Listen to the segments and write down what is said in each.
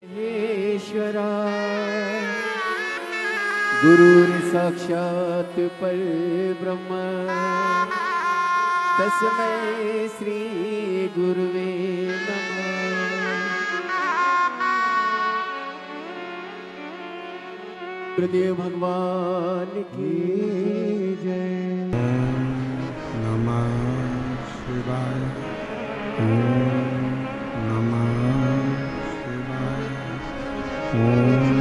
ईश्वरा गुरुर् साक्षात् परब्रह्म तस्मै श्री गुरुवे नमः। गुरुदेव भगवान की जय। नमः शिवाय। नमः शिवाय। ओम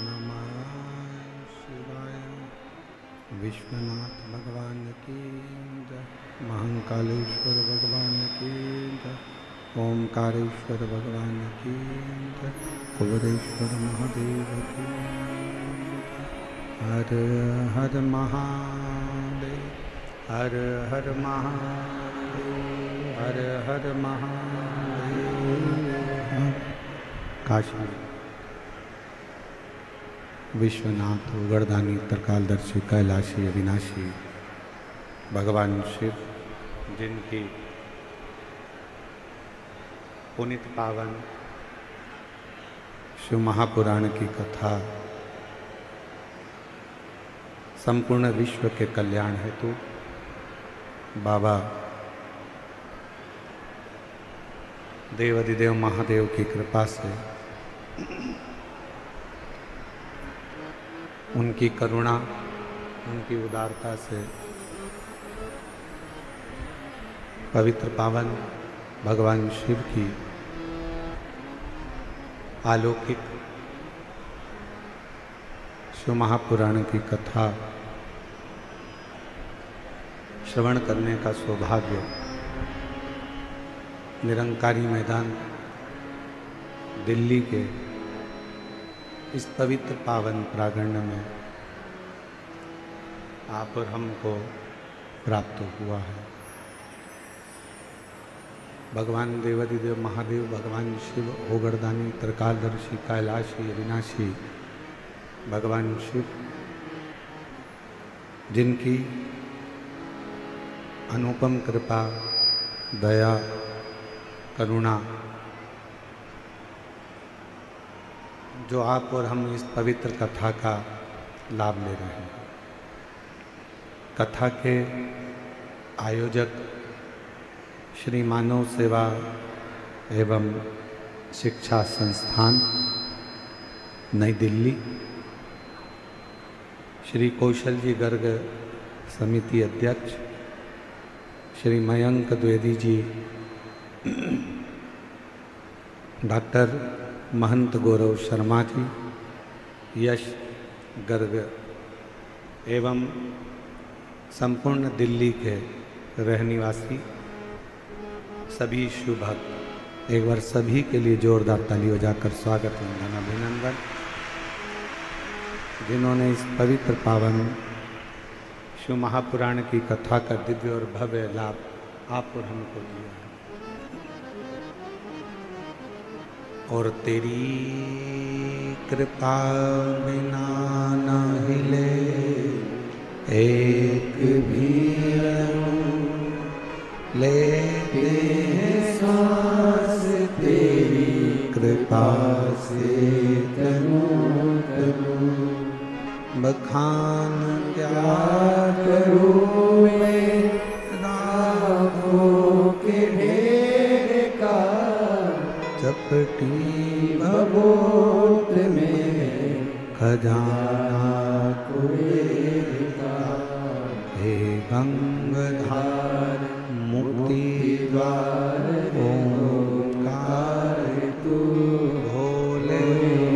नमः शिवाय। विश्वनाथ भगवान की जय। महाकालेश्वर भगवान की जय। ओमकारेश्वर भगवान की जय। कुबेरेश्वर महादेव की हर हर महादेव। हर हर महादेव। हर हर महादेव। काशी विश्वनाथ उगड़दानी त्रिकालदर्शी कैलाशी अविनाशी भगवान शिव, जिनकी पुनित पावन शिव महापुराण की कथा संपूर्ण विश्व के कल्याण हेतु बाबा देवाधिदेव महादेव की कृपा से, उनकी करुणा, उनकी उदारता से पवित्र पावन भगवान शिव की अलौकिक शिव महापुराण की कथा श्रवण करने का सौभाग्य निरंकारी मैदान दिल्ली के इस पवित्र पावन प्रांगण में आप और हमको प्राप्त हुआ है। भगवान देवाधिदेव महादेव, भगवान शिव ओगड़दानी त्रिकालदर्शी कैलाशी अविनाशी भगवान शिव, जिनकी अनुपम कृपा, दया, करुणा, जो आप और हम इस पवित्र कथा का लाभ ले रहे हैं। कथा के आयोजक श्री मानव सेवा एवं शिक्षा संस्थान नई दिल्ली, श्री कौशल जी गर्ग समिति अध्यक्ष श्री मयंक द्विवेदी जी, डॉक्टर महंत गौरव शर्मा जी, यश गर्ग एवं संपूर्ण दिल्ली के रहनिवासी सभी शिव भक्त, एक बार सभी के लिए जोरदार ताली बजाकर स्वागत वंदन अभिनंदन, जिन्होंने इस पवित्र पावन शिव महापुराण की कथा का दिव्य और भव्य लाभ आप और हमको दिया है। और तेरी कृपा बिना न हिले एक भी लेते हैं सांस तेरी कृपा तासे तनु तनु बखान क्या करूं मैं राहों के ढेर का, चपटी भभूत में खजाना कुबेर का। हे गंगाधार मुक्ति द्वार ओंकार तू भोले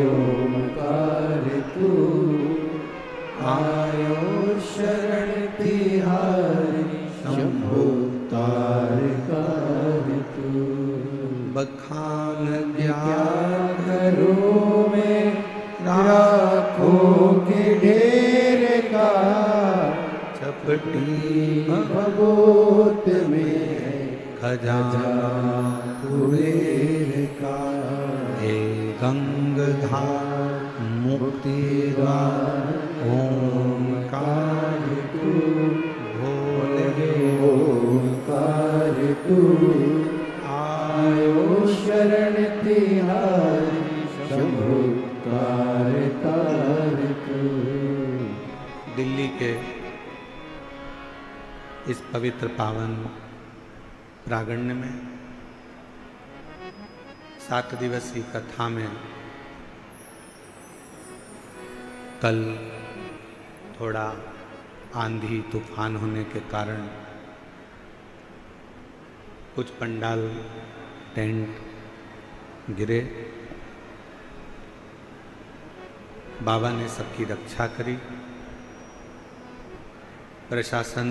ओंकार तू, आयो शरण तिहारी शंभो तारकार तू। बखान क्या क्या करूं मैं राखों के ढेर का, चपटी भभूत में खजाना कुबेर का। हे गंगाधार मुक्ति द्वार ओंकार तू भोले ओंकार तू, आयो शरण तिहारी शंभो तारकार तू। दिल्ली के इस पवित्र पावन प्रांगण में 7 दिवसीय कथा में कल थोड़ा आंधी तूफान होने के कारण कुछ पंडाल टेंट गिरे। बाबा ने सबकी रक्षा करी। प्रशासन,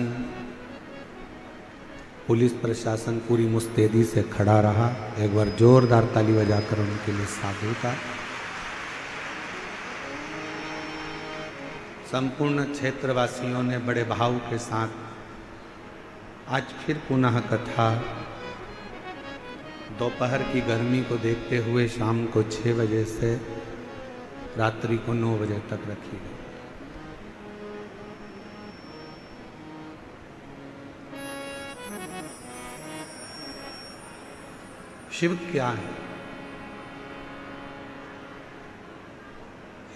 पुलिस प्रशासन पूरी मुस्तैदी से खड़ा रहा। एक बार जोरदार ताली बजाकर उनके लिए साधुता। संपूर्ण क्षेत्रवासियों ने बड़े भाव के साथ आज फिर पुनः कथा दोपहर की गर्मी को देखते हुए शाम को 6 बजे से रात्रि को 9 बजे तक रखी गई। शिव क्या है?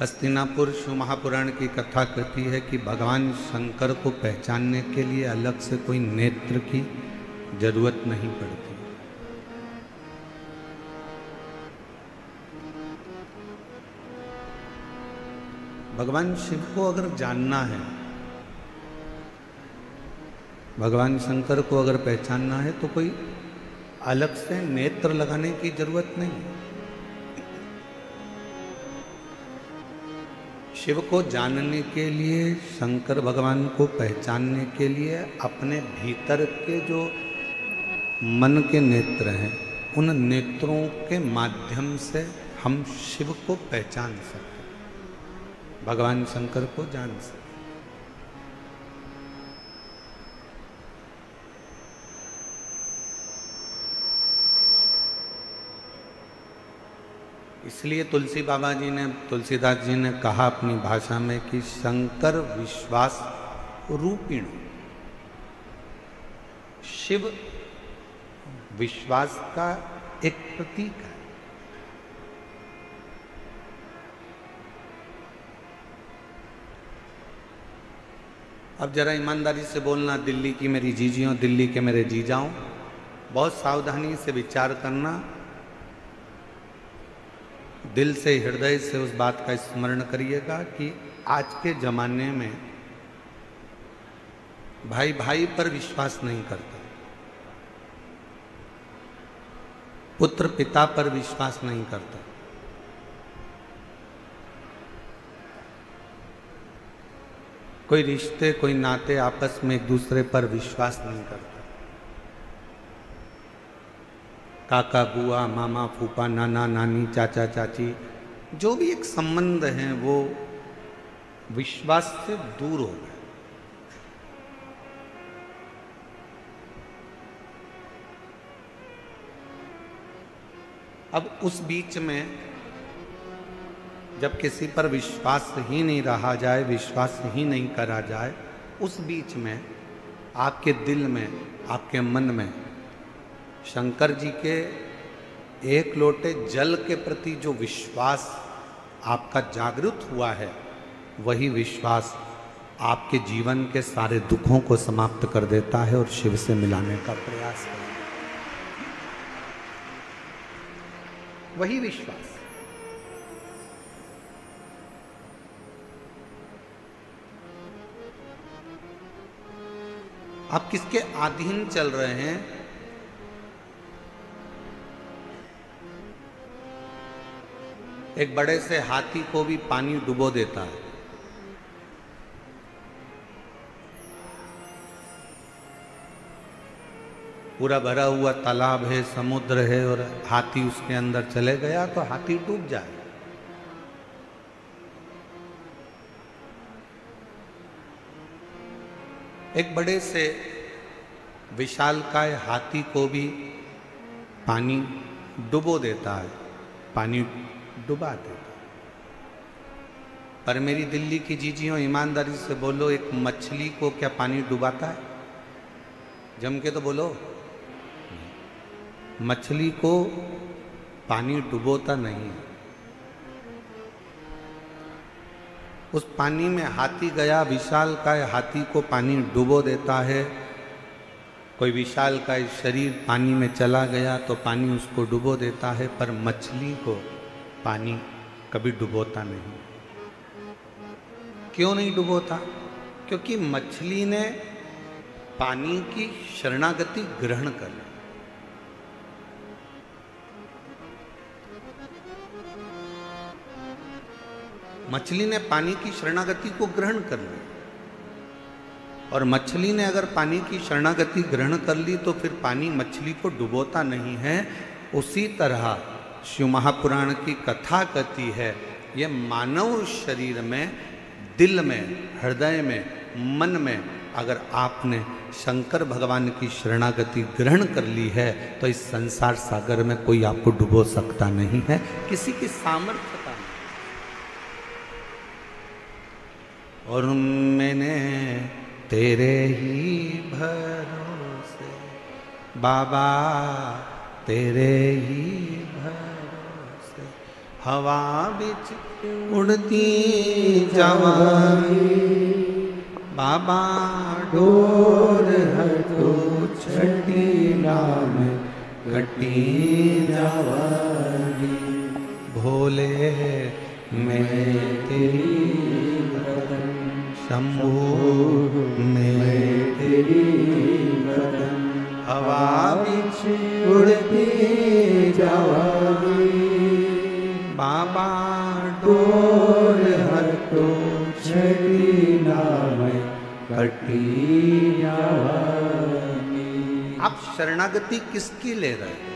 हस्तिनापुर शिव महापुराण की कथा कहती है कि भगवान शंकर को पहचानने के लिए अलग से कोई नेत्र की जरूरत नहीं पड़ती। भगवान शिव को अगर जानना है, भगवान शंकर को अगर पहचानना है तो कोई अलग से नेत्र लगाने की जरूरत नहीं। शिव को जानने के लिए, शंकर भगवान को पहचानने के लिए अपने भीतर के जो मन के नेत्र हैं, उन नेत्रों के माध्यम से हम शिव को पहचान सकते, भगवान शंकर को जान सकते। इसलिए तुलसी बाबा जी ने, तुलसीदास जी ने कहा अपनी भाषा में कि शंकर विश्वास रूपिण, शिव विश्वास का एक प्रतीक है। अब जरा ईमानदारी से बोलना, दिल्ली की मेरी जीजियों, दिल्ली के मेरे जीजाओं, बहुत सावधानी से विचार करना। दिल से, हृदय से उस बात का स्मरण करिएगा कि आज के जमाने में भाई भाई पर विश्वास नहीं करता, पुत्र पिता पर विश्वास नहीं करता, कोई रिश्ते, कोई नाते आपस में एक दूसरे पर विश्वास नहीं करता। काका बुआ, मामा फूफा, नाना नानी, चाचा चाची, जो भी एक संबंध हैं वो विश्वास से दूर हो गए। अब उस बीच में जब किसी पर विश्वास ही नहीं रहा जाए, विश्वास ही नहीं करा जाए, उस बीच में आपके दिल में, आपके मन में शंकर जी के एक लोटे जल के प्रति जो विश्वास आपका जागृत हुआ है, वही विश्वास आपके जीवन के सारे दुखों को समाप्त कर देता है और शिव से मिलाने का प्रयास करता है। वही विश्वास। आप किसके अधीन चल रहे हैं? एक बड़े से हाथी को भी पानी डुबो देता है। पूरा भरा हुआ तालाब है, समुद्र है, और हाथी उसके अंदर चले गया तो हाथी डूब जाए। एक बड़े से विशालकाय हाथी को भी पानी डुबो देता है, पानी डुबा देता है। पर मेरी दिल्ली की जीजियों, ईमानदारी से बोलो, एक मछली को क्या पानी डुबाता है? जम के तो बोलो। मछली को पानी डुबोता नहीं है। उस पानी में हाथी गया, विशालकाय हाथी को पानी डुबो देता है। कोई विशालकाय शरीर पानी में चला गया तो पानी उसको डुबो देता है, पर मछली को पानी कभी डुबोता नहीं। क्यों नहीं डुबोता? क्योंकि मछली ने पानी की शरणागति ग्रहण कर ली। मछली ने पानी की शरणागति को ग्रहण कर ली, और मछली ने अगर पानी की शरणागति ग्रहण कर ली तो फिर पानी मछली को डुबोता नहीं है। उसी तरह शिव महापुराण की कथा कहती है, ये मानव शरीर में, दिल में, हृदय में, मन में अगर आपने शंकर भगवान की शरणागति ग्रहण कर ली है तो इस संसार सागर में कोई आपको डुबो सकता नहीं है, किसी की सामर्थ्यता नहीं। और मैंने तेरे ही भरोसे बाबा, तेरे ही भरोसे हवा बिच उड़ती जवानी, बाबा डोर हटो छठी नाम कटी जवानी, भोले मैं तेरी भगन, शंभू मैं तेरी बदन, हवा बिच उड़ती जवानी, बाबा डोर हटो छठी नाम कटी जवानी। आप शरणागति किसकी ले रहे हो?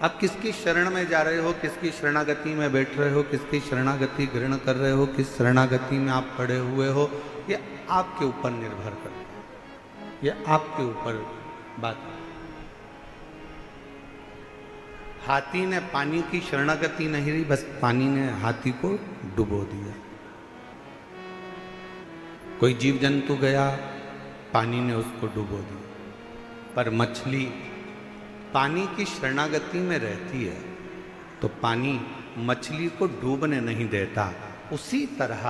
आप किसकी शरण में जा रहे हो? किसकी शरणागति में बैठ रहे हो? किसकी शरणागति ग्रहण कर रहे हो? किस शरणागति में आप पड़े हुए हो? ये आपके ऊपर निर्भर करता है, ये आपके ऊपर बात है। हाथी ने पानी की शरणागति नहीं ली, बस पानी ने हाथी को डुबो दिया। कोई जीव जंतु गया, पानी ने उसको डुबो दिया। पर मछली पानी की शरणागति में रहती है तो पानी मछली को डूबने नहीं देता। उसी तरह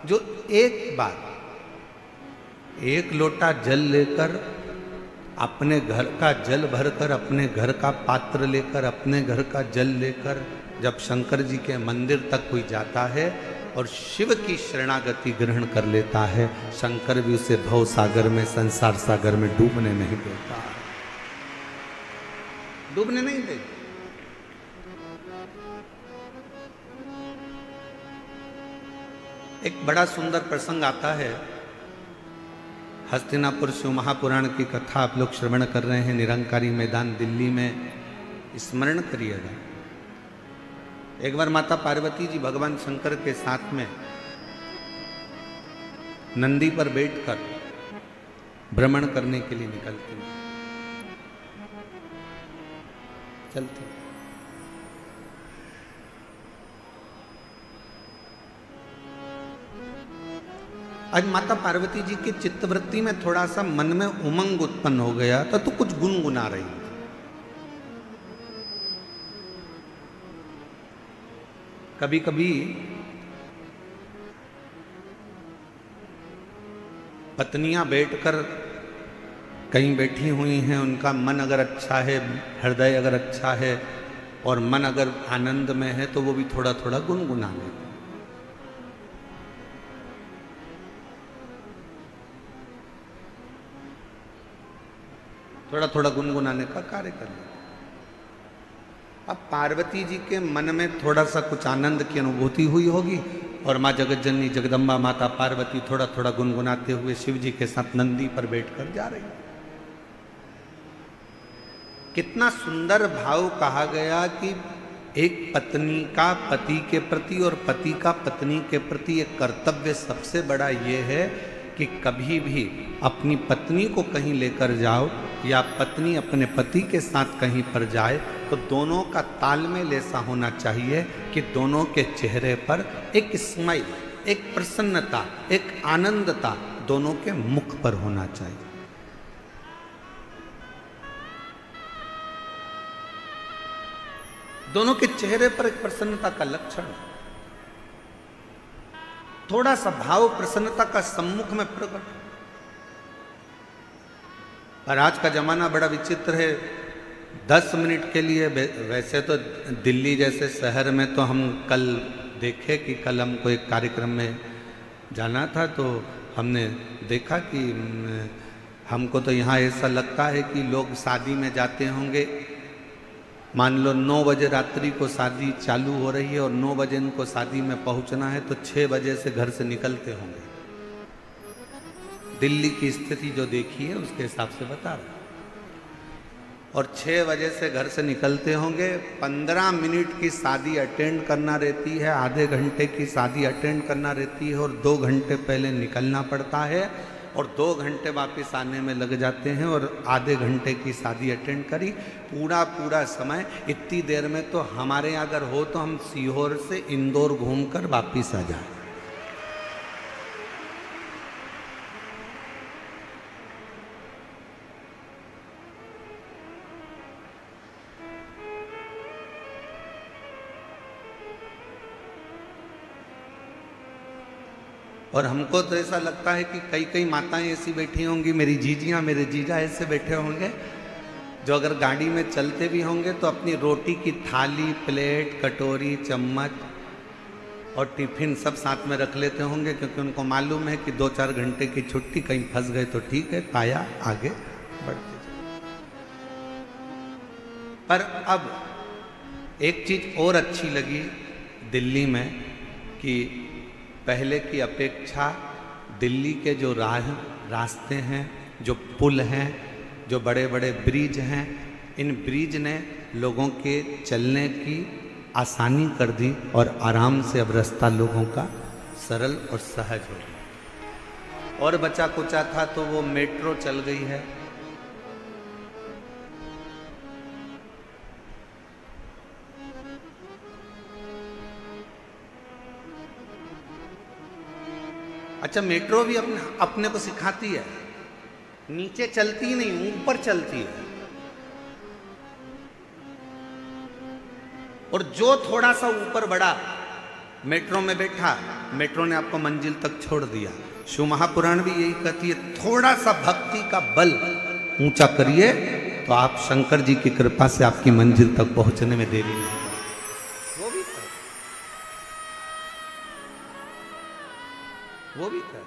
जो एक बार एक लोटा जल लेकर, अपने घर का जल भरकर, अपने घर का पात्र लेकर, अपने घर का जल लेकर जब शंकर जी के मंदिर तक कोई जाता है और शिव की शरणागति ग्रहण कर लेता है, शंकर भी उसे भव सागर में, संसार सागर में डूबने नहीं देता, डूबने नहीं देता। एक बड़ा सुंदर प्रसंग आता है, हस्तिनापुर शिव महापुराण की कथा आप लोग श्रवण कर रहे हैं, निरंकारी मैदान दिल्ली में, स्मरण करिएगा। एक बार माता पार्वती जी भगवान शंकर के साथ में नंदी पर बैठकर भ्रमण करने के लिए निकलती हैं, चलते। आज माता पार्वती जी की चित्तवृत्ति में थोड़ा सा मन में उमंग उत्पन्न हो गया तो तू कुछ गुनगुना रही थी। कभी कभी पत्नियां बैठकर कहीं बैठी हुई हैं, उनका मन अगर अच्छा है, हृदय अगर अच्छा है और मन अगर आनंद में है तो वो भी थोड़ा थोड़ा गुनगुना लेते। थोड़ा थोड़ा गुनगुनाने का कार्य कर लेते। अब पार्वती जी के मन में थोड़ा सा कुछ आनंद की अनुभूति हुई होगी और माँ जगत जननी जगदम्बा माता पार्वती थोड़ा थोड़ा गुनगुनाते हुए शिव जी के साथ नंदी पर बैठकर जा रही। कितना सुंदर भाव कहा गया कि एक पत्नी का पति के प्रति और पति का पत्नी के प्रति एक कर्तव्य सबसे बड़ा ये है कि कभी भी अपनी पत्नी को कहीं लेकर जाओ या पत्नी अपने पति के साथ कहीं पर जाए तो दोनों का तालमेल ऐसा होना चाहिए कि दोनों के चेहरे पर एक स्माइल, एक प्रसन्नता, एक आनंदता दोनों के मुख पर होना चाहिए। दोनों के चेहरे पर एक प्रसन्नता का लक्षण, थोड़ा सा भाव प्रसन्नता का सम्मुख में प्रकट। पर आज का जमाना बड़ा विचित्र है। 10 मिनट के लिए, वैसे तो दिल्ली जैसे शहर में तो हम कल देखे कि कल हमको एक कार्यक्रम में जाना था तो हमने देखा कि हमको तो यहाँ ऐसा लगता है कि लोग शादी में जाते होंगे, मान लो 9 बजे रात्रि को शादी चालू हो रही है और 9 बजे इनको शादी में पहुंचना है तो 6 बजे से घर से निकलते होंगे। दिल्ली की स्थिति जो देखी है उसके हिसाब से बता रहा। और 6 बजे से घर से निकलते होंगे, 15 मिनट की शादी अटेंड करना रहती है, आधे घंटे की शादी अटेंड करना रहती है और 2 घंटे पहले निकलना पड़ता है और 2 घंटे वापस आने में लग जाते हैं और आधे घंटे की शादी अटेंड करी। पूरा समय इतनी देर में तो हमारे यहाँ अगर हो तो हम सीहोर से इंदौर घूमकर वापस आ जाए। और हमको तो ऐसा लगता है कि कई माताएं ऐसी बैठी होंगी, मेरी जीजियां, मेरे जीजा ऐसे बैठे होंगे जो अगर गाड़ी में चलते भी होंगे तो अपनी रोटी की थाली, प्लेट, कटोरी, चम्मच और टिफिन सब साथ में रख लेते होंगे, क्योंकि उनको मालूम है कि 2-4 घंटे की छुट्टी, कहीं फंस गए तो ठीक है, पाया आगे बढ़ते चले। पर अब एक चीज और अच्छी लगी दिल्ली में कि पहले की अपेक्षा दिल्ली के जो रास्ते हैं, जो पुल हैं, जो बड़े बड़े ब्रिज हैं, इन ब्रिज ने लोगों के चलने की आसानी कर दी और आराम से अब रास्ता लोगों का सरल और सहज हो गया। और बचा कुचा था तो वो मेट्रो चल गई है। अच्छा, मेट्रो भी अपने को सिखाती है, नीचे चलती नहीं, ऊपर चलती है। और जो थोड़ा सा ऊपर बढ़ा, मेट्रो में बैठा, मेट्रो ने आपको मंजिल तक छोड़ दिया। शिव महापुराण भी यही कहती है, थोड़ा सा भक्ति का बल ऊंचा करिए तो आप शंकर जी की कृपा से आपकी मंजिल तक पहुंचने में देरी नहीं। वो भी कर।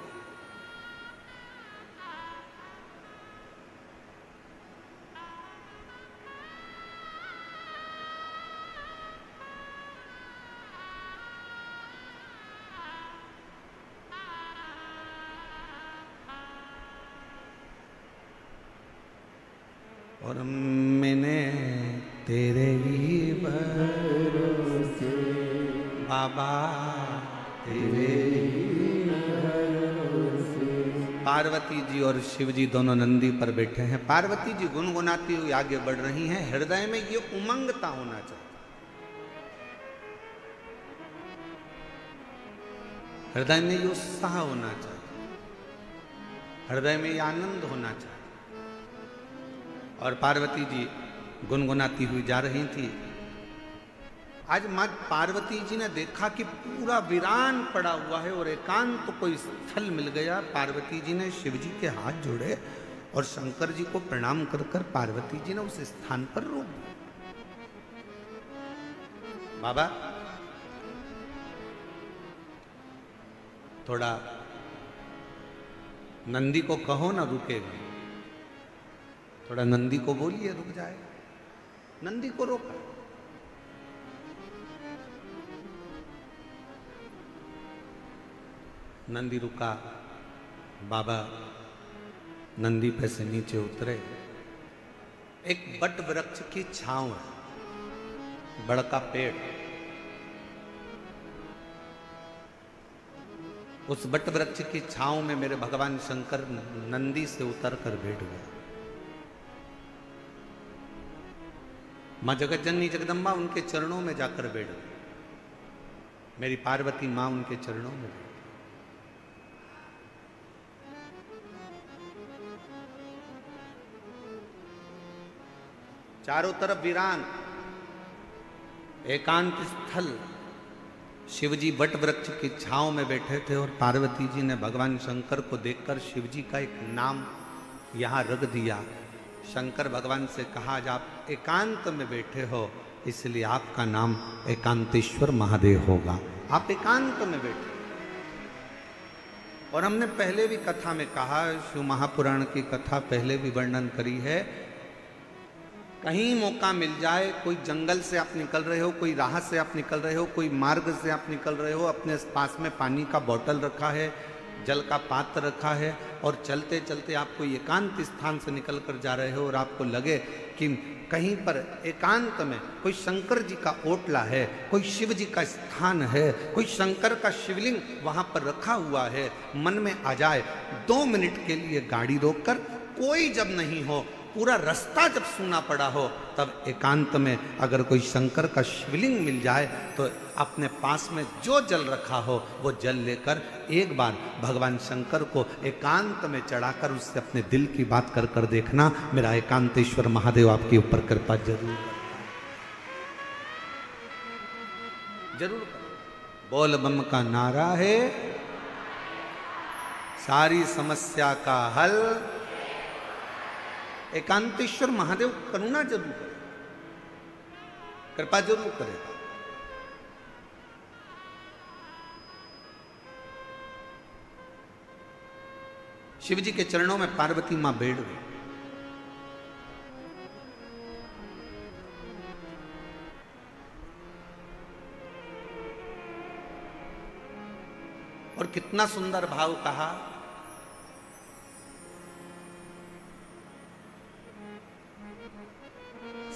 और मैंने तेरे ही भरोसे बाबा, तेरे पार्वती जी और शिव जी दोनों नंदी पर बैठे हैं। पार्वती जी गुनगुनाती हुई आगे बढ़ रही हैं। हृदय में ये उमंगता होना चाहिए, हृदय में ये उत्साह होना चाहिए। हृदय में ये आनंद होना चाहिए। और पार्वती जी गुनगुनाती हुई जा रही थी। आज माँ पार्वती जी ने देखा कि पूरा वीरान पड़ा हुआ है और एकांत तो कोई स्थल मिल गया। पार्वती जी ने शिव जी के हाथ जोड़े और शंकर जी को प्रणाम कर कर पार्वती जी ने उस स्थान पर रोक दिया। बाबा थोड़ा नंदी को कहो ना रुकेगा, थोड़ा नंदी को बोलिए रुक जाए। नंदी को रोका। नंदी रुका। बाबा नंदी पे से नीचे उतरे। एक बट वृक्ष की छांव है, बड़का पेड़। उस बट वृक्ष की छांव में मेरे भगवान शंकर नंदी से उतर कर बैठ गए। मां जगतजननी जगदम्बा उनके चरणों में जाकर बैठ गई। मेरी पार्वती मां उनके चरणों में बैठ। चारों तरफ वीरान एकांत स्थल। शिवजी वट वृक्ष की छांव में बैठे थे और पार्वती जी ने भगवान शंकर को देखकर शिवजी का एक नाम यहां रख दिया। शंकर भगवान से कहा, आज आप एकांत में बैठे हो इसलिए आपका नाम एकांतेश्वर महादेव होगा। आप एकांत में बैठे। और हमने पहले भी कथा में कहा, शिव महापुराण की कथा पहले भी वर्णन करी है। कहीं मौका मिल जाए, कोई जंगल से आप निकल रहे हो, कोई राह से आप निकल रहे हो, कोई मार्ग से आप निकल रहे हो, अपने पास में पानी का बोतल रखा है, जल का पात्र रखा है और चलते चलते आप कोई एकांत स्थान से निकल कर जा रहे हो और आपको लगे कि कहीं पर एकांत में कोई शंकर जी का ओटला है, कोई शिव जी का स्थान है, कोई शंकर का शिवलिंग वहां पर रखा हुआ है, मन में आ जाए 2 मिनट के लिए गाड़ी रोककर, कोई जब नहीं हो, पूरा रास्ता जब सूना पड़ा हो, तब एकांत में अगर कोई शंकर का शिवलिंग मिल जाए तो अपने पास में जो जल रखा हो वो जल लेकर एक बार भगवान शंकर को एकांत में चढ़ाकर उससे अपने दिल की बात कर कर देखना। मेरा एकांतेश्वर महादेव आपके ऊपर कृपा जरूर जरूर। बोल बम का नारा है, सारी समस्या का हल। एकांतेश्वर महादेव करुणा जरूर करे, कृपा जरूर करेगा। शिव जी के चरणों में पार्वती मां बैठ गई। और कितना सुंदर भाव कहा,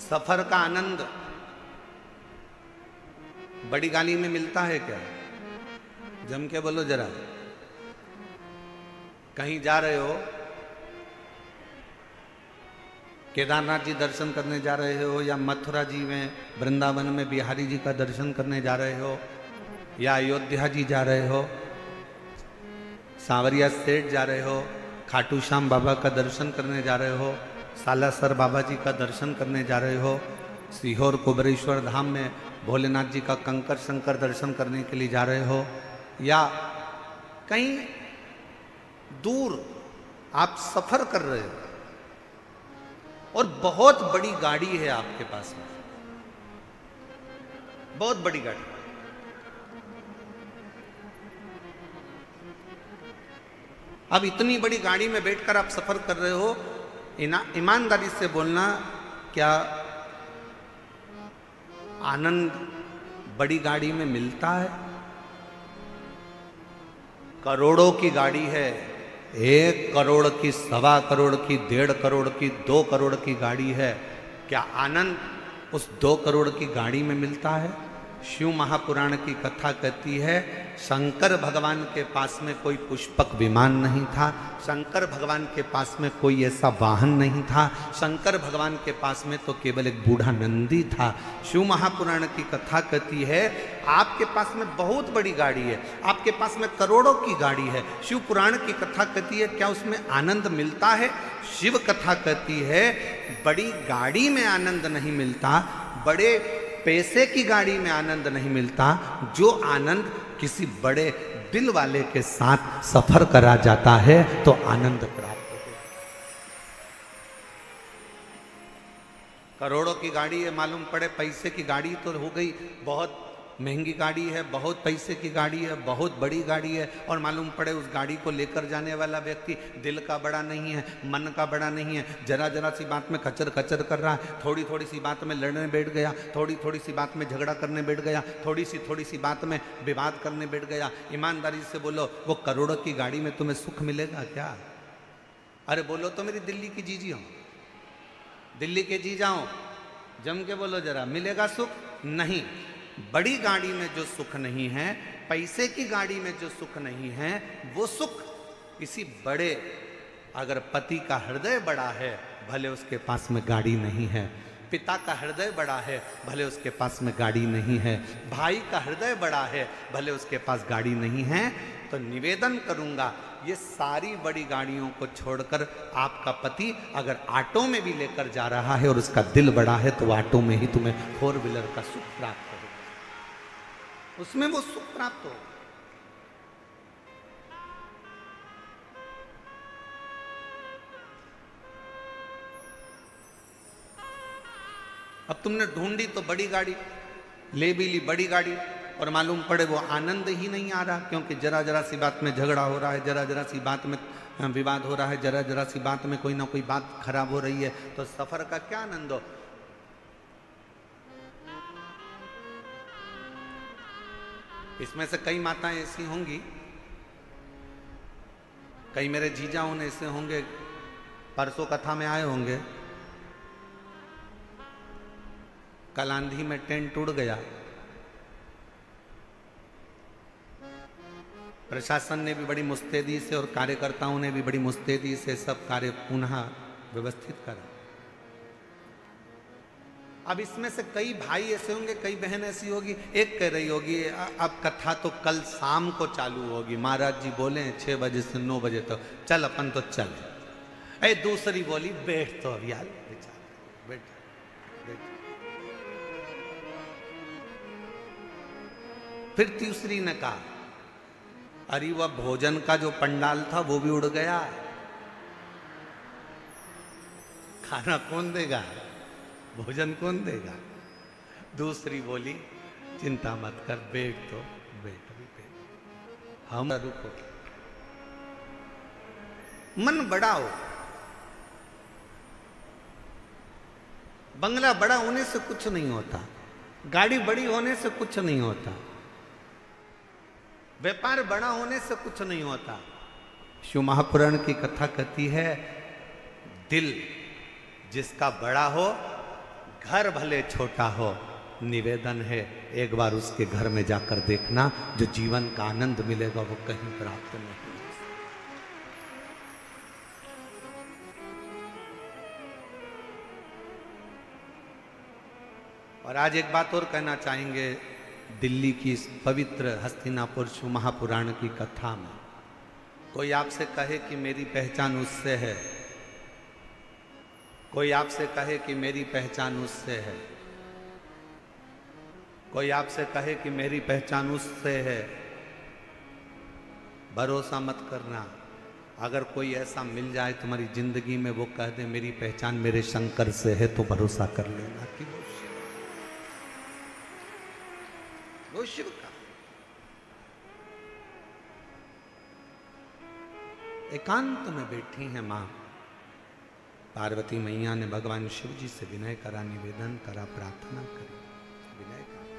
सफर का आनंद बड़ी गाड़ी में मिलता है क्या? जम के बोलो जरा। कहीं जा रहे हो, केदारनाथ जी दर्शन करने जा रहे हो, या मथुरा जी में वृंदावन में बिहारी जी का दर्शन करने जा रहे हो, या अयोध्या जी जा रहे हो, सांवरिया सेठ जा रहे हो, खाटू श्याम बाबा का दर्शन करने जा रहे हो, सालासर बाबा जी का दर्शन करने जा रहे हो, सीहोर कुबरेश्वर धाम में भोलेनाथ जी का कंकर शंकर दर्शन करने के लिए जा रहे हो, या कहीं दूर आप सफर कर रहे हो और बहुत बड़ी गाड़ी है आपके पास में, बहुत बड़ी गाड़ी। अब इतनी बड़ी गाड़ी में बैठकर आप सफर कर रहे हो, ईमानदारी से बोलना, क्या आनंद बड़ी गाड़ी में मिलता है? करोड़ों की गाड़ी है, 1 करोड़ की, 1.25 करोड़ की, 1.5 करोड़ की, 2 करोड़ की गाड़ी है। क्या आनंद उस 2 करोड़ की गाड़ी में मिलता है? शिव महापुराण की कथा कहती है शंकर भगवान के पास में कोई पुष्पक विमान नहीं था, शंकर भगवान के पास में कोई ऐसा वाहन नहीं था, शंकर भगवान के पास में तो केवल एक बूढ़ा नंदी था। शिव महापुराण की कथा कहती है आपके पास में बहुत बड़ी गाड़ी है, आपके पास में करोड़ों की गाड़ी है। शिव पुराण की कथा कहती है क्या उसमें आनंद मिलता है? शिव कथा कहती है बड़ी गाड़ी में आनंद नहीं मिलता, बड़े पैसे की गाड़ी में आनंद नहीं मिलता, जो आनंद किसी बड़े दिल वाले के साथ सफर करा जाता है तो आनंद प्राप्त होता है। करोड़ों की गाड़ी है, मालूम पड़े पैसे की गाड़ी तो हो गई, बहुत महंगी गाड़ी है, बहुत पैसे की गाड़ी है, बहुत बड़ी गाड़ी है, और मालूम पड़े उस गाड़ी को लेकर जाने वाला व्यक्ति दिल का बड़ा नहीं है, मन का बड़ा नहीं है, जरा जरा सी बात में कचर कचर कर रहा है, थोड़ी थोड़ी सी बात में लड़ने बैठ गया, थोड़ी थोड़ी सी बात में झगड़ा करने बैठ गया, थोड़ी सी बात में विवाद करने बैठ गया। ईमानदारी से बोलो वो करोड़ों की गाड़ी में तुम्हें सुख मिलेगा क्या? अरे बोलो तो मेरी दिल्ली की जीजी हो, दिल्ली के जी जाओ, जम के बोलो जरा, मिलेगा सुख? नहीं। बड़ी गाड़ी में जो सुख नहीं है, पैसे की गाड़ी में जो सुख नहीं है, वो सुख किसी बड़े, अगर पति का हृदय बड़ा है भले उसके पास में गाड़ी नहीं है, पिता का हृदय बड़ा है भले उसके पास में गाड़ी नहीं है, भाई का हृदय बड़ा है भले उसके पास गाड़ी नहीं है, तो निवेदन करूंगा ये सारी बड़ी गाड़ियों को छोड़कर आपका पति अगर ऑटो में भी लेकर जा रहा है और उसका दिल बड़ा है तो ऑटो में ही तुम्हें 4 व्हीलर का सुख प्राप्त होगा, उसमें वो सुख प्राप्त हो। अब तुमने ढूंढी तो बड़ी गाड़ी, ले भी ली बड़ी गाड़ी, और मालूम पड़े वो आनंद ही नहीं आ रहा, क्योंकि जरा जरा सी बात में झगड़ा हो रहा है, जरा जरा सी बात में विवाद हो रहा है, जरा जरा सी बात में कोई ना कोई बात खराब हो रही है, तो सफर का क्या आनंद हो? इसमें से कई माताएं ऐसी होंगी, कई मेरे जीजा उन्हें ऐसे होंगे, परसों कथा में आए होंगे, कल आंधी में टेंट टूट गया, प्रशासन ने भी बड़ी मुस्तैदी से और कार्यकर्ताओं ने भी बड़ी मुस्तैदी से सब कार्य पुनः व्यवस्थित करा। अब इसमें से कई भाई ऐसे होंगे, कई बहन ऐसी होगी, एक कह रही होगी अब कथा तो कल शाम को चालू होगी, महाराज जी बोले 6 बजे से 9 बजे तक, चल अपन तो चल। अरे दूसरी बोली बैठ तो अब यार, बेचारा बैठ बैठ। फिर तीसरी ने कहा अरे वह भोजन का जो पंडाल था वो भी उड़ गया, खाना कौन देगा, भोजन कौन देगा? दूसरी बोली चिंता मत कर, बैठ तो बैठ भी बैठ, हम रुको, मन बड़ा हो, बंगला बड़ा होने से कुछ नहीं होता, गाड़ी बड़ी होने से कुछ नहीं होता, व्यापार बड़ा होने से कुछ नहीं होता। शिव महापुराण की कथा कहती है दिल जिसका बड़ा हो, घर भले छोटा हो, निवेदन है एक बार उसके घर में जाकर देखना, जो जीवन का आनंद मिलेगा वो कहीं प्राप्त नहीं। और आज एक बात और कहना चाहेंगे, दिल्ली की इस पवित्र हस्तिनापुर शिव महापुराण की कथा में कोई आपसे कहे कि मेरी पहचान उससे है, कोई आपसे कहे कि मेरी पहचान उससे है, कोई आपसे कहे कि मेरी पहचान उससे है, भरोसा मत करना। अगर कोई ऐसा मिल जाए तुम्हारी जिंदगी में, वो कह दे मेरी पहचान मेरे शंकर से है, तो भरोसा कर लेना कि वो शिव का। एकांत में बैठी हैं मां पार्वती मैया ने भगवान शिव जी से विनय करा, निवेदन करा, प्रार्थना करी, विनय करा।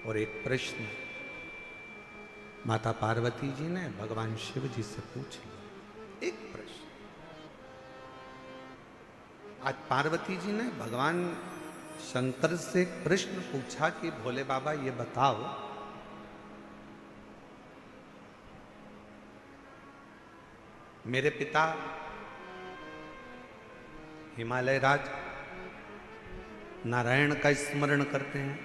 और एक प्रश्न माता पार्वती जी ने भगवान शिव जी से पूछ लिया, एक प्रश्न। आज पार्वती जी ने भगवान शंकर से एक प्रश्न पूछा कि भोले बाबा ये बताओ, मेरे पिता हिमालय राज नारायण का स्मरण करते हैं,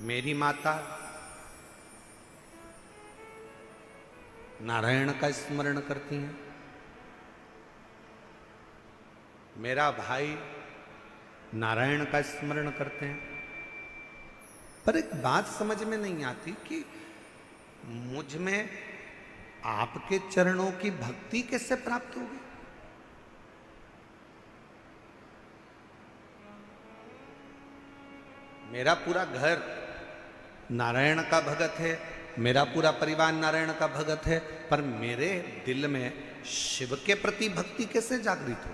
मेरी माता नारायण का स्मरण करती हैं, मेरा भाई नारायण का स्मरण करते हैं। पर एक बात समझ में नहीं आती कि मुझ में आपके चरणों की भक्ति कैसे प्राप्त होगी। मेरा पूरा घर नारायण का भगत है, मेरा पूरा परिवार नारायण का भगत है, पर मेरे दिल में शिव के प्रति भक्ति कैसे जागृत हो,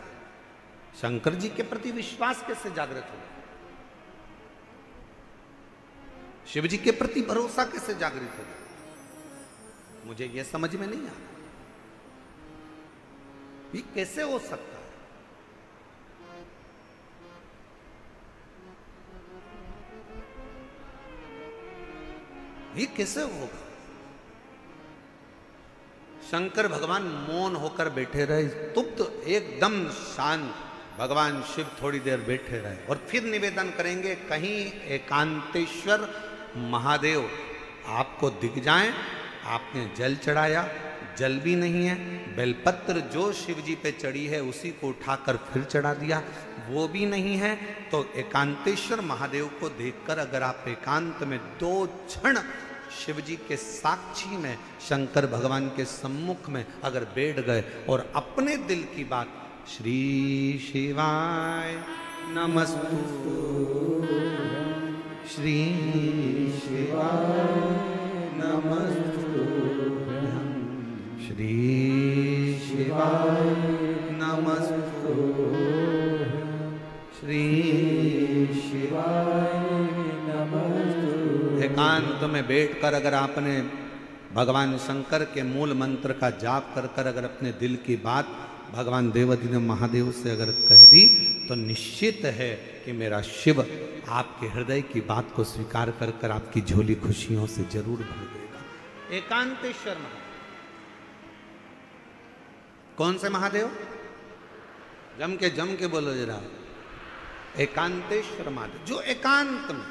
शंकर जी के प्रति विश्वास कैसे जागृत हो, शिव जी के प्रति भरोसा कैसे जागृत हो, मुझे यह समझ में नहीं आ रहा। ये कैसे हो सकता है? ये कैसे होगा? शंकर भगवान मौन होकर बैठे रहे, स्तुप्त एकदम शांत। भगवान शिव थोड़ी देर बैठे रहे और फिर निवेदन करेंगे, कहीं एकांतेश्वर महादेव आपको दिख जाएं। आपने जल चढ़ाया, जल भी नहीं है, बेलपत्र जो शिव जी पे चढ़ी है उसी को उठाकर फिर चढ़ा दिया, वो भी नहीं है। तो एकांतेश्वर महादेव को देखकर अगर आप एकांत में 2 क्षण शिव जी के साक्षी में, शंकर भगवान के सम्मुख में अगर बैठ गए और अपने दिल की बात, श्री शिवाय नमस्तु, श्री शिवाय नमस्तु, श्री शिवाय नमस्तु, श्री शिवाय नमस्तु। एकांत में बैठकर अगर आपने भगवान शंकर के मूल मंत्र का जाप कर कर अगर अपने दिल की बात भगवान देवाधिदेव महादेव से अगर कह दी, तो निश्चित है कि मेरा शिव आपके हृदय की बात को स्वीकार कर कर आपकी झोली खुशियों से जरूर भर देगा। एकांतेश्वर महादेव। कौन से महादेव? जम के बोलो जरा। एकांतेश्वर महादेव, जो एकांत में,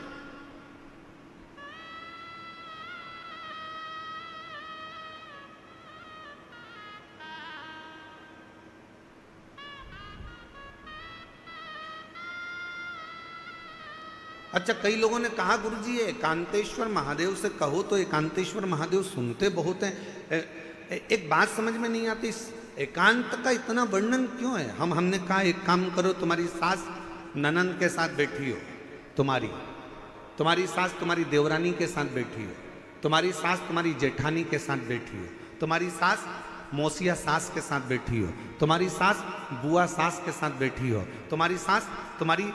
अच्छा कई लोगों ने कहा गुरुजी एकांतेश्वर महादेव से कहो तो एकांतेश्वर महादेव सुनते बहुत हैं। एक बात समझ में नहीं आती, एकांत का इतना वर्णन क्यों है? हमने कहा एक काम करो, तुम्हारी सास ननंद के साथ बैठी हो, तुम्हारी सास तुम्हारी देवरानी के साथ बैठी हो, तुम्हारी सास तुम्हारी जेठानी के साथ बैठी हो, तुम्हारी सास मौसिया सास के साथ बैठी हो, तुम्हारी सास बुआ सास के साथ बैठी हो, तुम्हारी सास तुम्हारी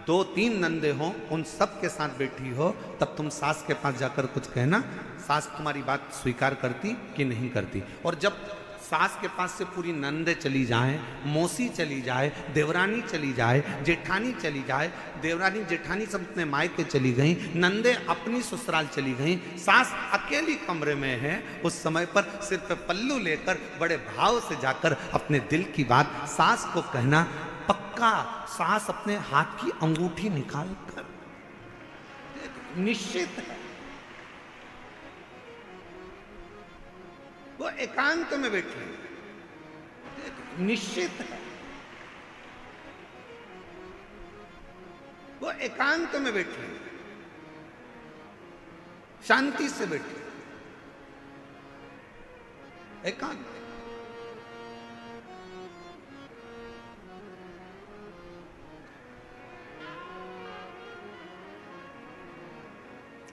2-3 नंदे हो, उन सब के साथ बैठी हो, तब तुम सास के पास जाकर कुछ कहना, सास तुम्हारी बात स्वीकार करती कि नहीं करती। और जब सास के पास से पूरी नंदे चली जाए, मौसी चली जाए, देवरानी चली जाए, जेठानी चली जाए, देवरानी जेठानी सब अपने मायके चली गई, नंदे अपनी ससुराल चली गई, सास अकेली कमरे में है, उस समय पर सिर पे पल्लू लेकर बड़े भाव से जाकर अपने दिल की बात सास को कहना, पक्का सास अपने हाथ की अंगूठी निकाल कर, निश्चित है वो एकांत में बैठे, निश्चित है वो एकांत में बैठे, शांति से बैठे, एकांत।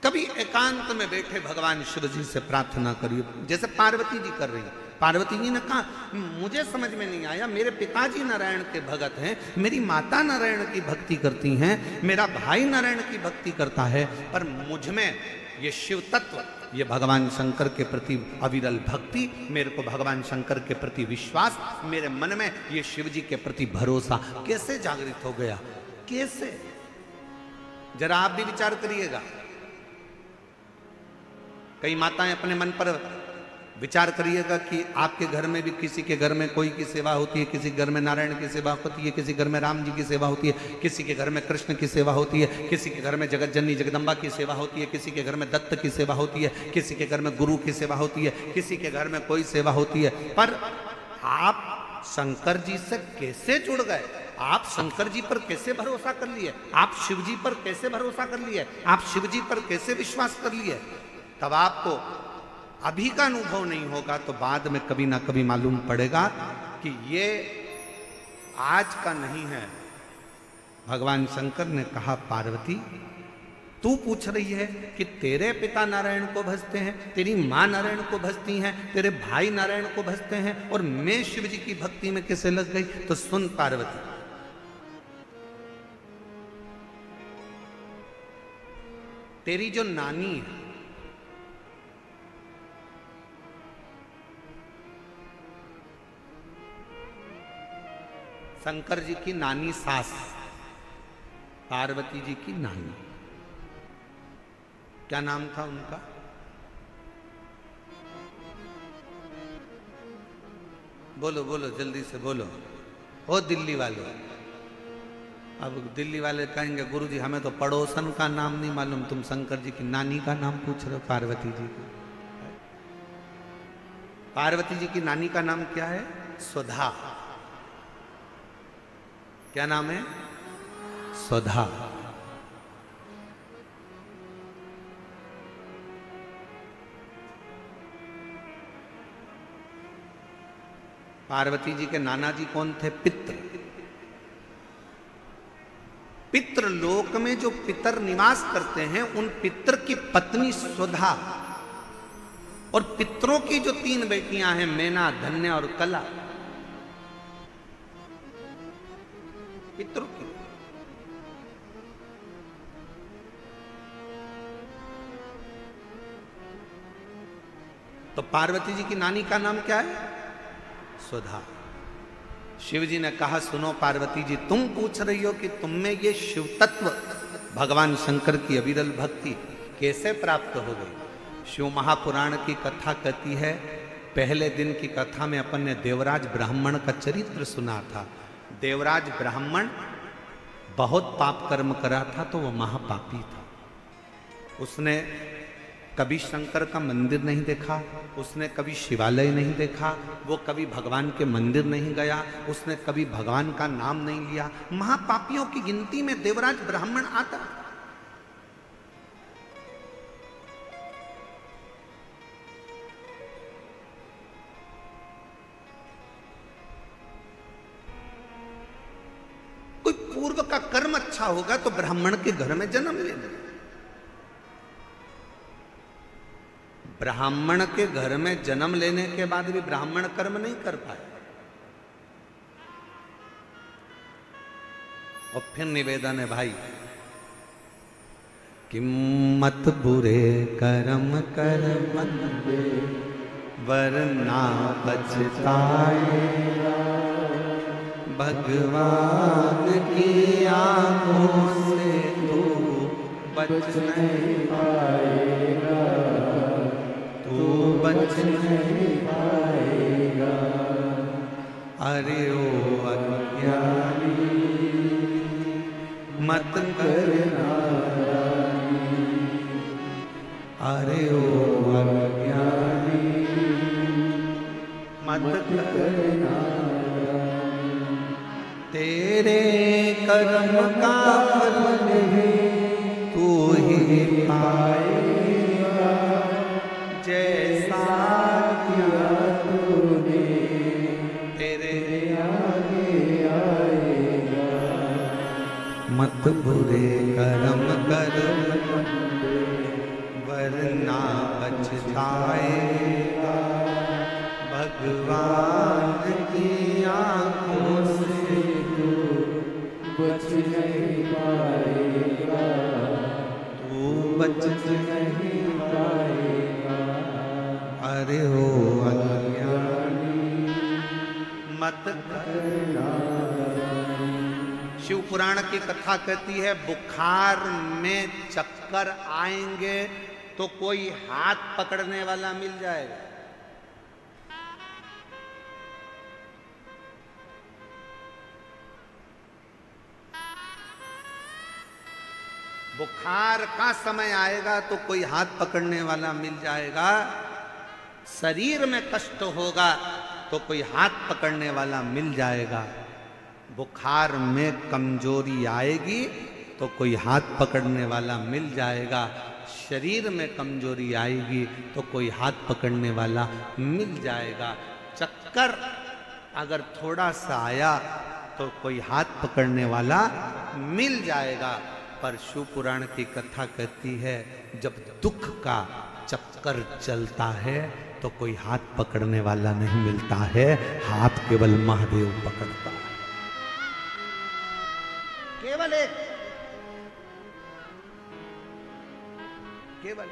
कभी एकांत में बैठे भगवान शिव जी से प्रार्थना करिए, जैसे पार्वती जी कर रही हैं। पार्वती जी ने कहा मुझे समझ में नहीं आया, मेरे पिताजी नारायण के भगत हैं, मेरी माता नारायण की भक्ति करती हैं, मेरा भाई नारायण की भक्ति करता है, पर मुझ में ये शिव तत्व, ये भगवान शंकर के प्रति अविरल भक्ति, मेरे को भगवान शंकर के प्रति विश्वास, मेरे मन में ये शिव जी के प्रति भरोसा कैसे जागृत हो गया? कैसे? जरा आप भी विचार करिएगा। कई माताएं अपने मन पर विचार करिएगा कि आपके घर में भी किसी के घर में कोई की सेवा होती है, किसी घर में नारायण की सेवा होती है, किसी घर में राम जी की सेवा होती है, किसी के घर में कृष्ण की सेवा होती है, किसी के घर में जगत जननी जगदम्बा की सेवा होती है, किसी के घर में दत्त की सेवा होती है, किसी के घर में गुरु की सेवा होती है, किसी के घर में कोई सेवा होती है। पर आप शंकर जी से कैसे जुड़ गए? आप शंकर जी पर कैसे भरोसा कर लिए? आप शिव जी पर कैसे भरोसा कर लिए? आप शिव जी पर कैसे विश्वास कर लिए? तब आपको अभी का अनुभव नहीं होगा तो बाद में कभी ना कभी मालूम पड़ेगा कि ये आज का नहीं है। भगवान शंकर ने कहा, पार्वती तू पूछ रही है कि तेरे पिता नारायण को भजते हैं, तेरी माँ नारायण को भजती हैं, तेरे भाई नारायण को भजते हैं, और मैं शिव जी की भक्ति में कैसे लग गई? तो सुन पार्वती, तेरी जो नानी है, शंकर जी की नानी सास, पार्वती जी की नानी, क्या नाम था उनका? बोलो बोलो, जल्दी से बोलो। ओ दिल्ली वाले, अब दिल्ली वाले कहेंगे गुरुजी हमें तो पड़ोसन का नाम नहीं मालूम, तुम शंकर जी की नानी का नाम पूछ रहे हो, पार्वती जी का। पार्वती जी की नानी का नाम क्या है? सुधा। क्या नाम है? सुधा। पार्वती जी के नाना जी कौन थे? पित्र। पितृ लोक में जो पितर निवास करते हैं, उन पितर की पत्नी सुधा, और पितरों की जो 3 बेटियां हैं, मैना, धन्य और कला, पितरों की। तो पार्वती जी की नानी का नाम क्या है? सुधा। शिव जी ने कहा, सुनो पार्वती जी, तुम पूछ रही हो कि तुम में ये शिव तत्व, भगवान शंकर की अविरल भक्ति कैसे प्राप्त हो गई? शिव महापुराण की कथा कहती है, पहले दिन की कथा में अपन ने देवराज ब्राह्मण का चरित्र सुना था। देवराज ब्राह्मण बहुत पाप कर्म करा था, तो वह महापापी था। उसने कभी शंकर का मंदिर नहीं देखा, उसने कभी शिवालय नहीं देखा, वो कभी भगवान के मंदिर नहीं गया, उसने कभी भगवान का नाम नहीं लिया। महापापियों की गिनती में देवराज ब्राह्मण आता। कोई पूर्व का कर्म अच्छा होगा तो ब्राह्मण के घर में जन्म लेना। ब्राह्मण के घर में जन्म लेने के बाद भी ब्राह्मण कर्म नहीं कर पाए। और फिर निवेदन है भाई कि मत बुरे कर्म कर बंदे, वरना पछताएगा, भगवान की आंखों से तू बच नहीं पाएगा, तू बच नहीं पाएगा। अरे ओ अज्ञानी मत करना, अरे ओ अज्ञानी मत करना, तेरे कर्म का फल तू ही पाएगा, जैसा किया तूने तेरे आगे आएगा। मत बुरे कर्म कर वरना पछताएगा, भगवान की आंखों से तू बच नहीं पाएगा, तू बच नहीं पाएगा। अरे हो अज्ञानी मत करना। शिव पुराण की कथा कहती है बुखार में चक्कर आएंगे तो कोई हाथ पकड़ने वाला मिल जाएगा। बुखार का समय आएगा तो कोई हाथ पकड़ने वाला मिल जाएगा। शरीर में कष्ट होगा तो कोई हाथ पकड़ने वाला मिल जाएगा। बुखार में कमजोरी आएगी तो कोई हाथ पकड़ने वाला मिल जाएगा। शरीर में कमजोरी आएगी तो कोई हाथ पकड़ने वाला मिल जाएगा। चक्कर अगर थोड़ा सा आया तो कोई हाथ पकड़ने वाला मिल जाएगा। पर शिव पुराण की कथा कहती है जब दुख का चक्कर चलता है तो कोई हाथ पकड़ने वाला नहीं मिलता है, हाथ केवल महादेव पकड़ता है। केवल एक, केवल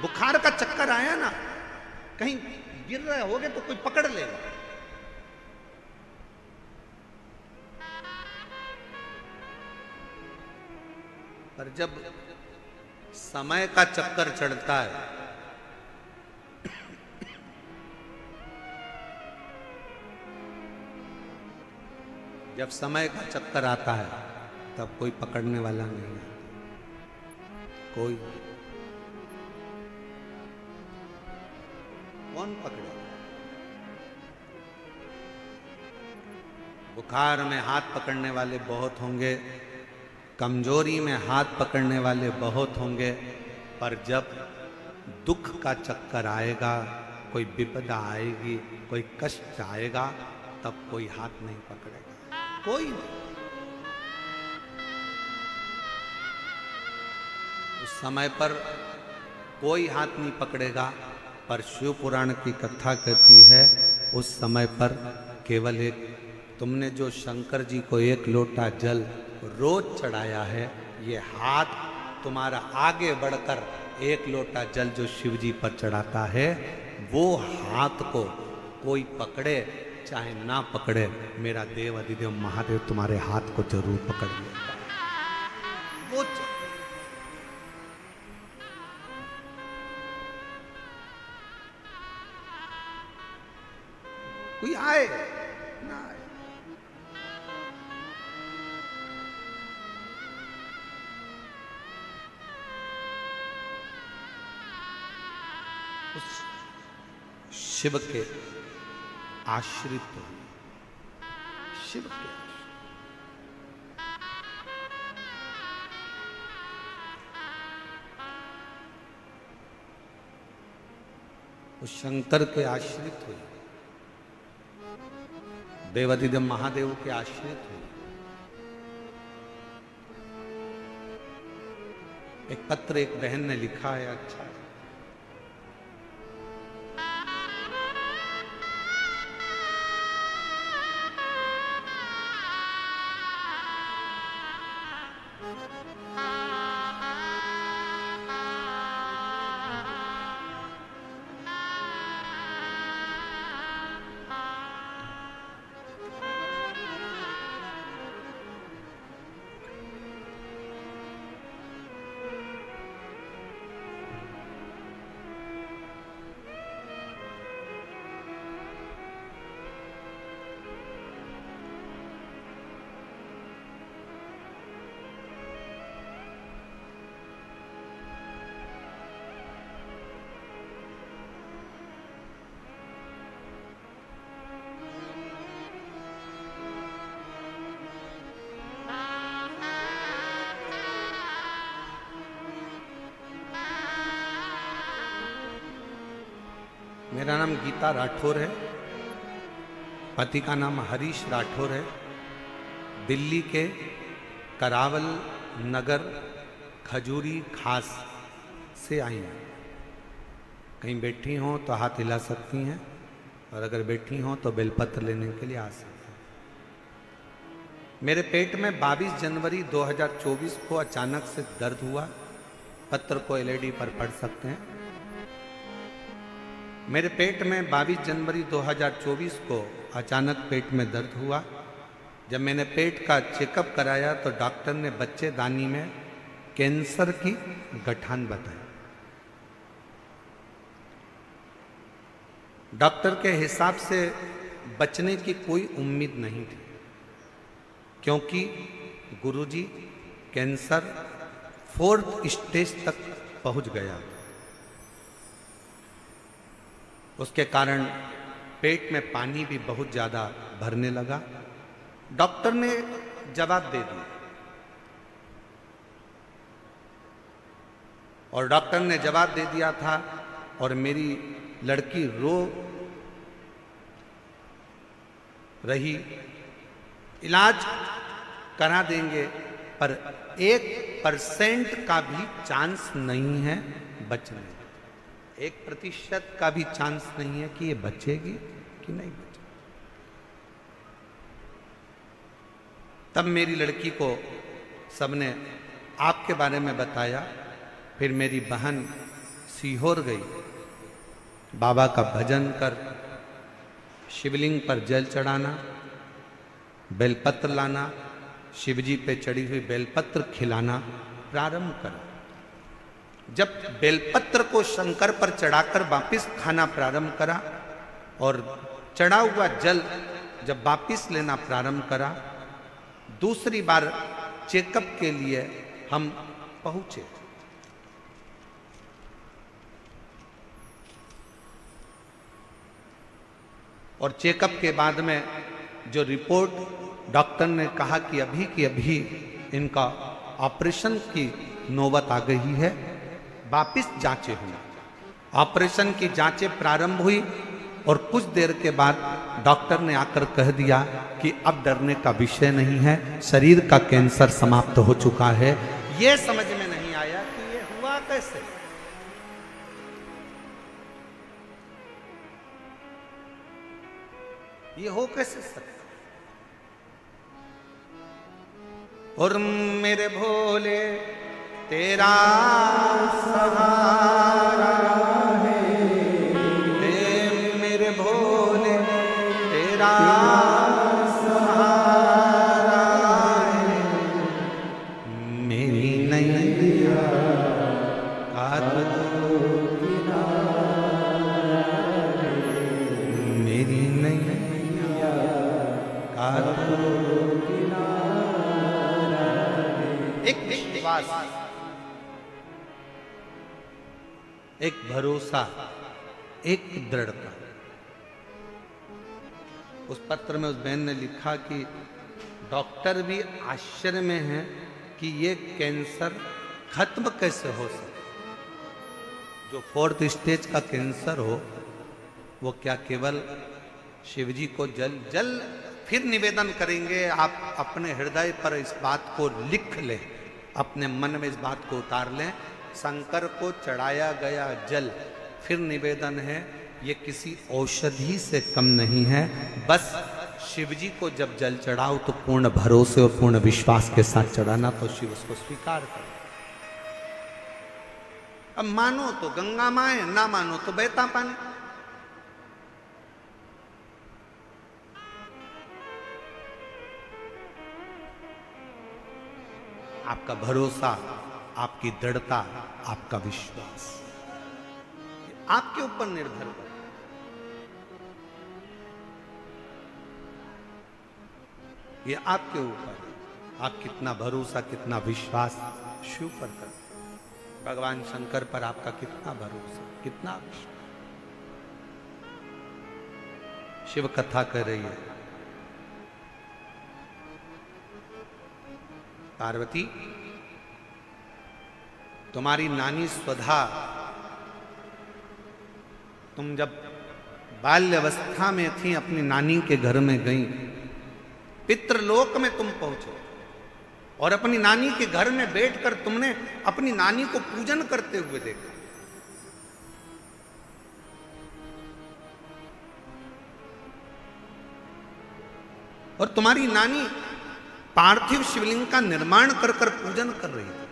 बुखार का चक्कर आया ना, कहीं गिर रहे होगे तो कोई पकड़ लेगा। पर जब समय का चक्कर चढ़ता है जब समय का चक्कर आता है तब कोई पकड़ने वाला नहीं है। कोई कौन पकड़ेगा? बुखार में हाथ पकड़ने वाले बहुत होंगे, कमजोरी में हाथ पकड़ने वाले बहुत होंगे, पर जब दुख का चक्कर आएगा, कोई विपदा आएगी, कोई कष्ट आएगा, तब कोई हाथ नहीं पकड़ेगा। कोई नहीं। उस समय पर कोई हाथ नहीं पकड़ेगा। पर शिव पुराण की कथा कहती है उस समय पर केवल एक, तुमने जो शंकर जी को 1 लोटा जल रोज चढ़ाया है, ये हाथ तुम्हारा आगे बढ़कर 1 लोटा जल जो शिव जी पर चढ़ाता है, वो हाथ को कोई पकड़े चाहे ना पकड़े, मेरा देव अधिदेव महादेव तुम्हारे हाथ को जरूर पकड़ लेगा। वो कोई आए ना आए, उस शिव के आश्रित हो, शिव के उस शंकर के आश्रित हुए, देवाधिदेव महादेव के आश्रित हुए। एक पत्र एक बहन ने लिखा है, अच्छा मेरा नाम गीता राठौर है, पति का नाम हरीश राठौर है। दिल्ली के करावल नगर खजूरी खास से आई हैं। कहीं बैठी हों तो हाथ हिला सकती हैं, और अगर बैठी हों तो बेलपत्र लेने के लिए आ सकती हैं। मेरे पेट में 22 जनवरी 2024 को अचानक से दर्द हुआ। पत्र को एलईडी पर पढ़ सकते हैं। मेरे पेट में 22 जनवरी 2024 को अचानक पेट में दर्द हुआ। जब मैंने पेट का चेकअप कराया तो डॉक्टर ने बच्चेदानी में कैंसर की गठान बताई। डॉक्टर के हिसाब से बचने की कोई उम्मीद नहीं थी, क्योंकि गुरुजी कैंसर 4th स्टेज तक पहुंच गया। उसके कारण पेट में पानी भी बहुत ज़्यादा भरने लगा। डॉक्टर ने जवाब दे दिया, और डॉक्टर ने जवाब दे दिया था, और मेरी लड़की रो रही, इलाज करा देंगे पर 1% का भी चांस नहीं है बचने, 1% का भी चांस नहीं है कि ये बचेगी कि नहीं बचेगी। तब मेरी लड़की को सबने आपके बारे में बताया। फिर मेरी बहन सीहोर गई, बाबा का भजन कर, शिवलिंग पर जल चढ़ाना, बेलपत्र लाना, शिवजी पे चढ़ी हुई बेलपत्र खिलाना प्रारंभ करा। जब बेलपत्र को शंकर पर चढ़ाकर वापिस खाना प्रारंभ करा और चढ़ा हुआ जल जब वापिस लेना प्रारंभ करा, दूसरी बार चेकअप के लिए हम पहुंचे। और चेकअप के बाद में जो रिपोर्ट डॉक्टर ने कहा कि अभी की अभी इनका ऑपरेशन की नौबत आ गई है, वापिस जांचें हुई। ऑपरेशन की जांचें प्रारंभ हुई और कुछ देर के बाद डॉक्टर ने आकर कह दिया कि अब डरने का विषय नहीं है, शरीर का कैंसर समाप्त हो चुका है। यह समझ में नहीं आया कि ये हुआ कैसे। ये हो कैसे सकता। और मेरे भोले तेरा सहारा है, मेरे भोले तेरा सहारा है, मेरी नैया का मेरी नैया का एक विश्वास, एक भरोसा, एक दृढ़ता। उस पत्र में उस बहन ने लिखा कि डॉक्टर भी आश्चर्य में हैं कि ये कैंसर खत्म कैसे हो सकता। जो 4th स्टेज का कैंसर हो, वो क्या केवल शिवजी को जल फिर निवेदन करेंगे। आप अपने हृदय पर इस बात को लिख लें, अपने मन में इस बात को उतार लें। शंकर को चढ़ाया गया जल फिर निवेदन है, ये किसी औषधि से कम नहीं है। बस शिवजी को जब जल चढ़ाओ तो पूर्ण भरोसे और पूर्ण विश्वास के साथ चढ़ाना, तो शिव उसको स्वीकार करे। अब मानो तो गंगा मां है, ना मानो तो बहता पानी। आपका भरोसा, आपकी दृढ़ता, आपका विश्वास आपके ऊपर निर्भर है। ये आपके ऊपर है, आप कितना भरोसा, कितना विश्वास शिव पर करते, भगवान शंकर पर आपका कितना भरोसा, कितना विश्वास। शिव कथा कर रही है। पार्वती, तुम्हारी नानी स्वधा, तुम जब बाल्यावस्था में थी अपनी नानी के घर में गई, पितृलोक में तुम पहुंचे और अपनी नानी के घर में बैठकर तुमने अपनी नानी को पूजन करते हुए देखा। और तुम्हारी नानी पार्थिव शिवलिंग का निर्माण कर कर पूजन कर रही थी।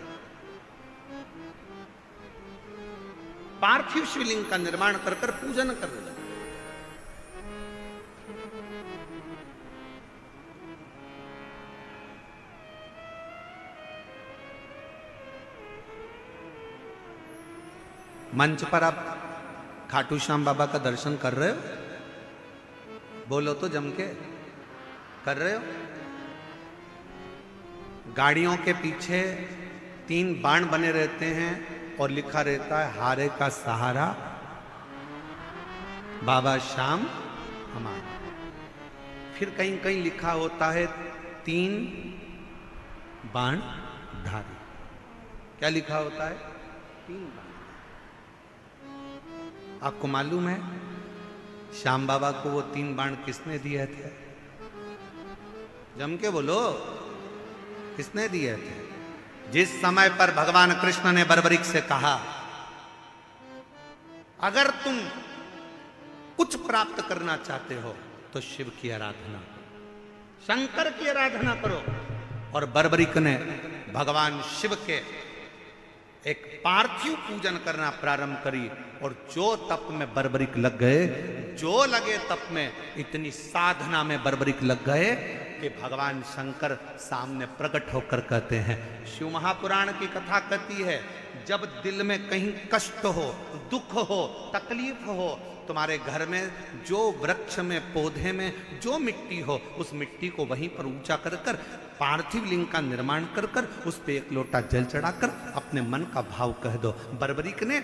पार्थिव शिवलिंग का निर्माण कर कर पूजन कर रही थी। मंच पर आप खाटू श्याम बाबा का दर्शन कर रहे हो? बोलो तो जम के, कर रहे हो? गाड़ियों के पीछे 3 बाण बने रहते हैं और लिखा रहता है हारे का सहारा बाबा श्याम हमारा। फिर कहीं कहीं लिखा होता है 3 बाण धारी। क्या लिखा होता है? 3 बाण। आपको मालूम है श्याम बाबा को वो 3 बाण किसने दिए थे? जम के बोलो, किसने दिए थे? जिस समय पर भगवान कृष्ण ने बर्बरीक से कहा अगर तुम कुछ प्राप्त करना चाहते हो तो शिव की आराधना, शंकर की आराधना करो। और बर्बरीक ने भगवान शिव के एक पार्थिव पूजन करना प्रारंभ करी। और जो तप में बर्बरीक लग गए, जो लगे तप में, इतनी साधना में बर्बरीक लग गए कि भगवान शंकर सामने प्रकट होकर कहते हैं, शिव महापुराण की कथा कहती है जब दिल में कहीं कष्ट हो, दुख हो, तकलीफ हो, तुम्हारे घर में जो वृक्ष में, पौधे में जो मिट्टी हो, उस मिट्टी को वहीं पर ऊंचा कर कर पार्थिव लिंग का निर्माण कर कर उस पे एक लोटा जल चढ़ाकर अपने मन का भाव कह दो। बर्बरीक ने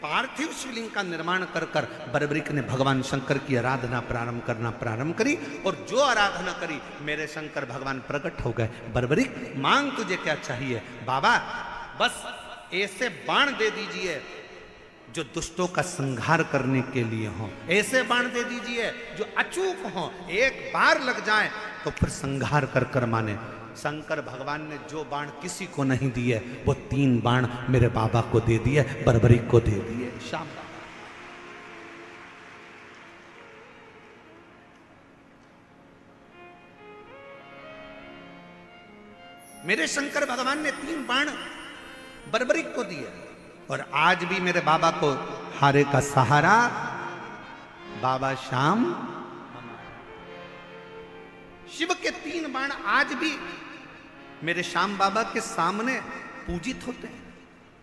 पार्थिव शिवलिंग का निर्माण कर कर बर्बरीक ने भगवान शंकर की आराधना करना प्रारंभ करी। और जो आराधना करी मेरे शंकर भगवान प्रकट हो गए। बर्बरीक मांग तुझे क्या चाहिए? बाबा बस ऐसे बाण दे दीजिए जो दुष्टों का संहार करने के लिए हो, ऐसे बाण दे दीजिए जो अचूक हो, एक बार लग जाए तो फिर संहार कर कर माने। शंकर भगवान ने जो बाण किसी को नहीं दिए वो 3 बाण मेरे बाबा को दे दिए, बर्बरीक को दे दिए। श्याम बाबा मेरे शंकर भगवान ने 3 बाण बर्बरीक को दिए। और आज भी मेरे बाबा को हारे का सहारा बाबा श्याम। शिव के 3 बाण आज भी मेरे श्याम बाबा के सामने पूजित होते हैं,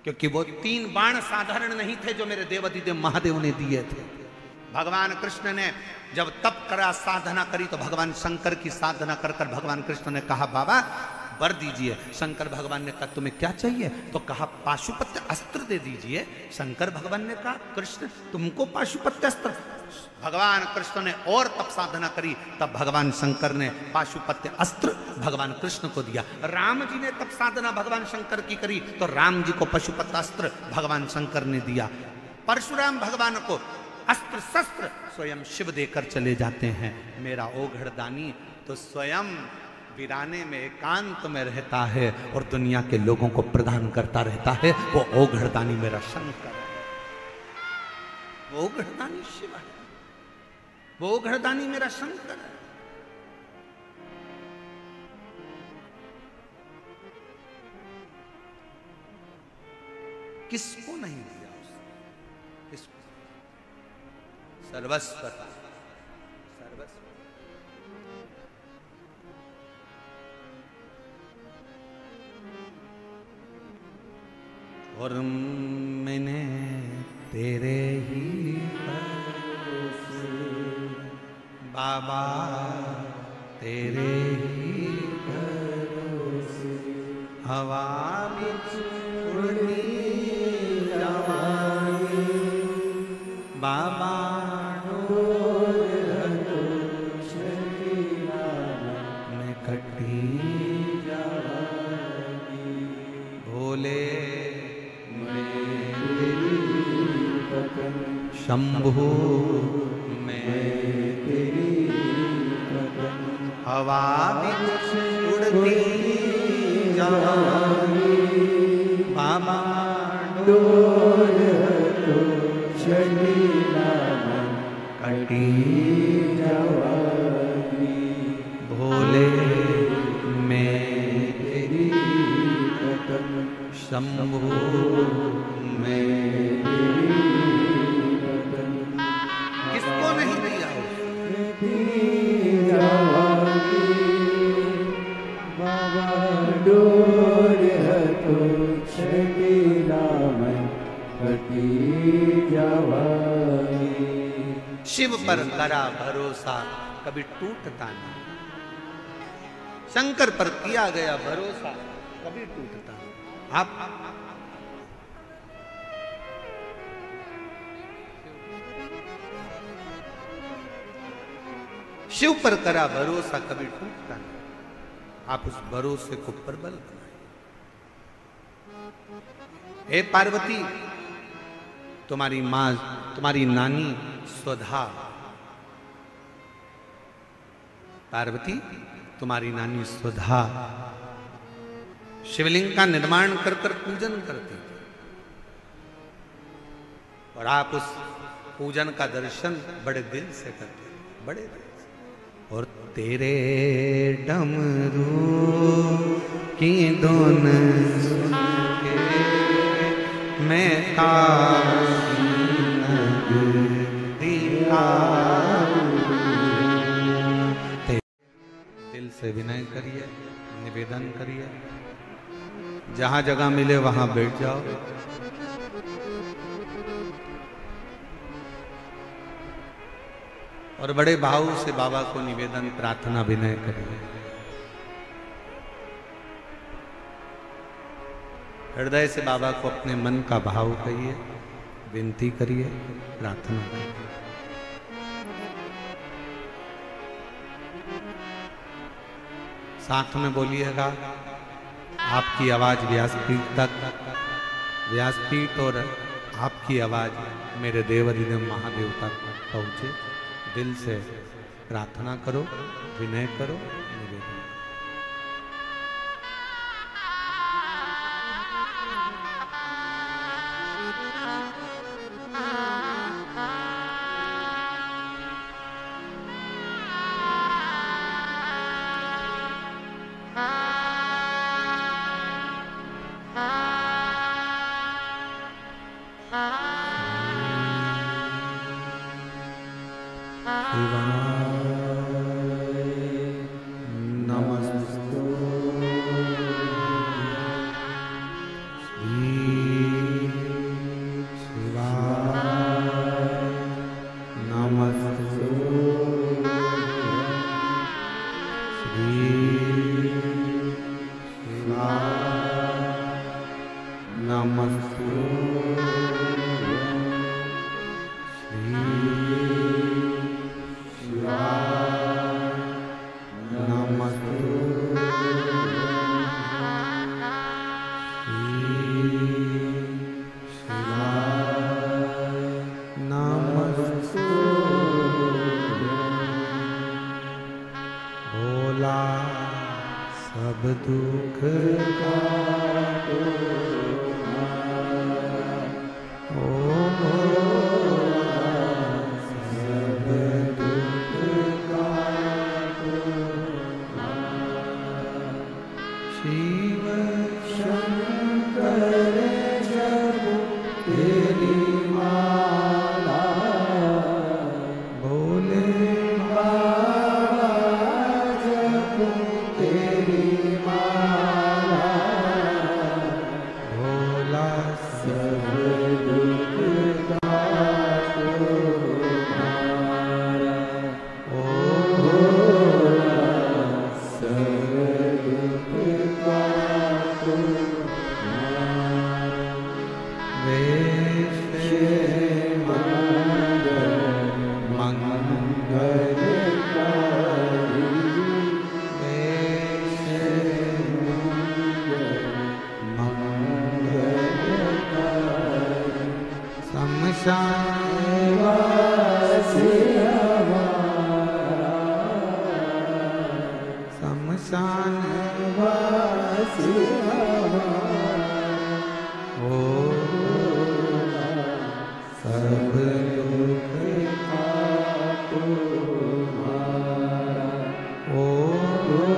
क्योंकि वो 3 बाण साधारण नहीं थे जो मेरे देवाधिदेव महादेव ने दिए थे। भगवान कृष्ण ने जब तप करा, साधना करी, तो भगवान शंकर की साधना कर कर भगवान कृष्ण ने कहा बाबा वर दीजिए। शंकर भगवान ने कहा तुम्हें क्या चाहिए? तो कहा पाशुपत्य अस्त्र दे दीजिए। शंकर भगवान ने कहा कृष्ण तुमको पाशुपत्य अस्त्र? भगवान कृष्ण ने और तप साधना करी, तब भगवान शंकर ने पाशुपत्य अस्त्र भगवान कृष्ण को दिया। राम जी ने तप साधना भगवान शंकर की करी, तो राम जी को पाशुपत्य अस्त्र भगवान शंकर ने दिया। परशुराम भगवान को अस्त्र शस्त्र स्वयं शिव देकर चले जाते हैं। मेरा ओघड़दानी तो स्वयं वीराने में एकांत में रहता है और दुनिया के लोगों को प्रदान करता रहता है। वो ओघड़दानी मेरा शंकर है, वो ओघड़दानी शिव है, वो ओघड़दानी मेरा शंकर है। किसको नहीं दिया उसने? किसको? सर्वस्व था, सर्वस्व। और मैंने तेरे ही भरोसे बाबा, तेरे ही भरोसे हवा में उड़ती जवानी बाबा में कटी जवानी भोले शंभु में तेरी हवा में उड़ती जवानी बाबा डोर तो शलीला कटी जवानी भोले भोले मैं तेरी कदम शंभु मैं किसको नहीं दिया बाबा डोर तो छेला में कटी जवानी। शिव पर करा भरोसा कभी टूटता नहीं, शंकर पर किया गया भरोसा कभी टूटता नहीं। आप शिव पर करा भरोसा कभी टूटता नहीं, आप उस भरोसे को प्रबल बनाए। हे पार्वती, तुम्हारी मां, तुम्हारी नानी स्वधा, पार्वती तुम्हारी नानी स्वधा शिवलिंग का निर्माण कर कर पूजन करती थी, और आप उस पूजन का दर्शन बड़े दिल से करते थे, बड़े दिल से। और तेरे डमरू की धुन सुन के मैं काशी नगरी दिल से विनय करिए, निवेदन करिए, जहां जगह मिले वहां बैठ जाओ। और बड़े भाव से बाबा को निवेदन, प्रार्थना, विनय करिए। हृदय से बाबा को अपने मन का भाव कहिए, विनती करिए, प्रार्थना करिए। साथ में बोलिएगा, आपकी आवाज व्यासपीठ तक, व्यासपीठ और आपकी आवाज मेरे देवाधिदेव महादेव तक पहुंचे। दिल से प्रार्थना करो, विनय करो, निवेदन करो। ओ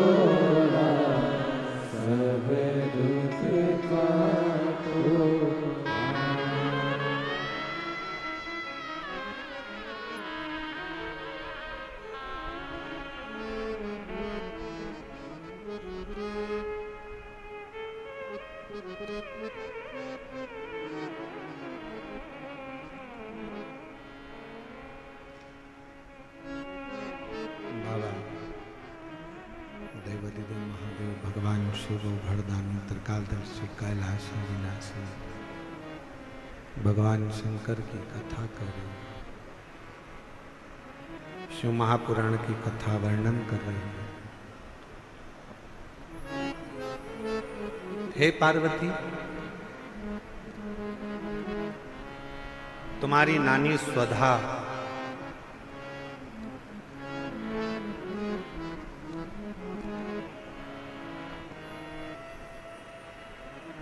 शिवो भरदानी त्रिकालदर्शी कैलाशी विनाशी। भगवान शंकर की कथा करें, शिव महापुराण की कथा वर्णन कर रहे हैं। हे पार्वती, तुम्हारी नानी स्वधा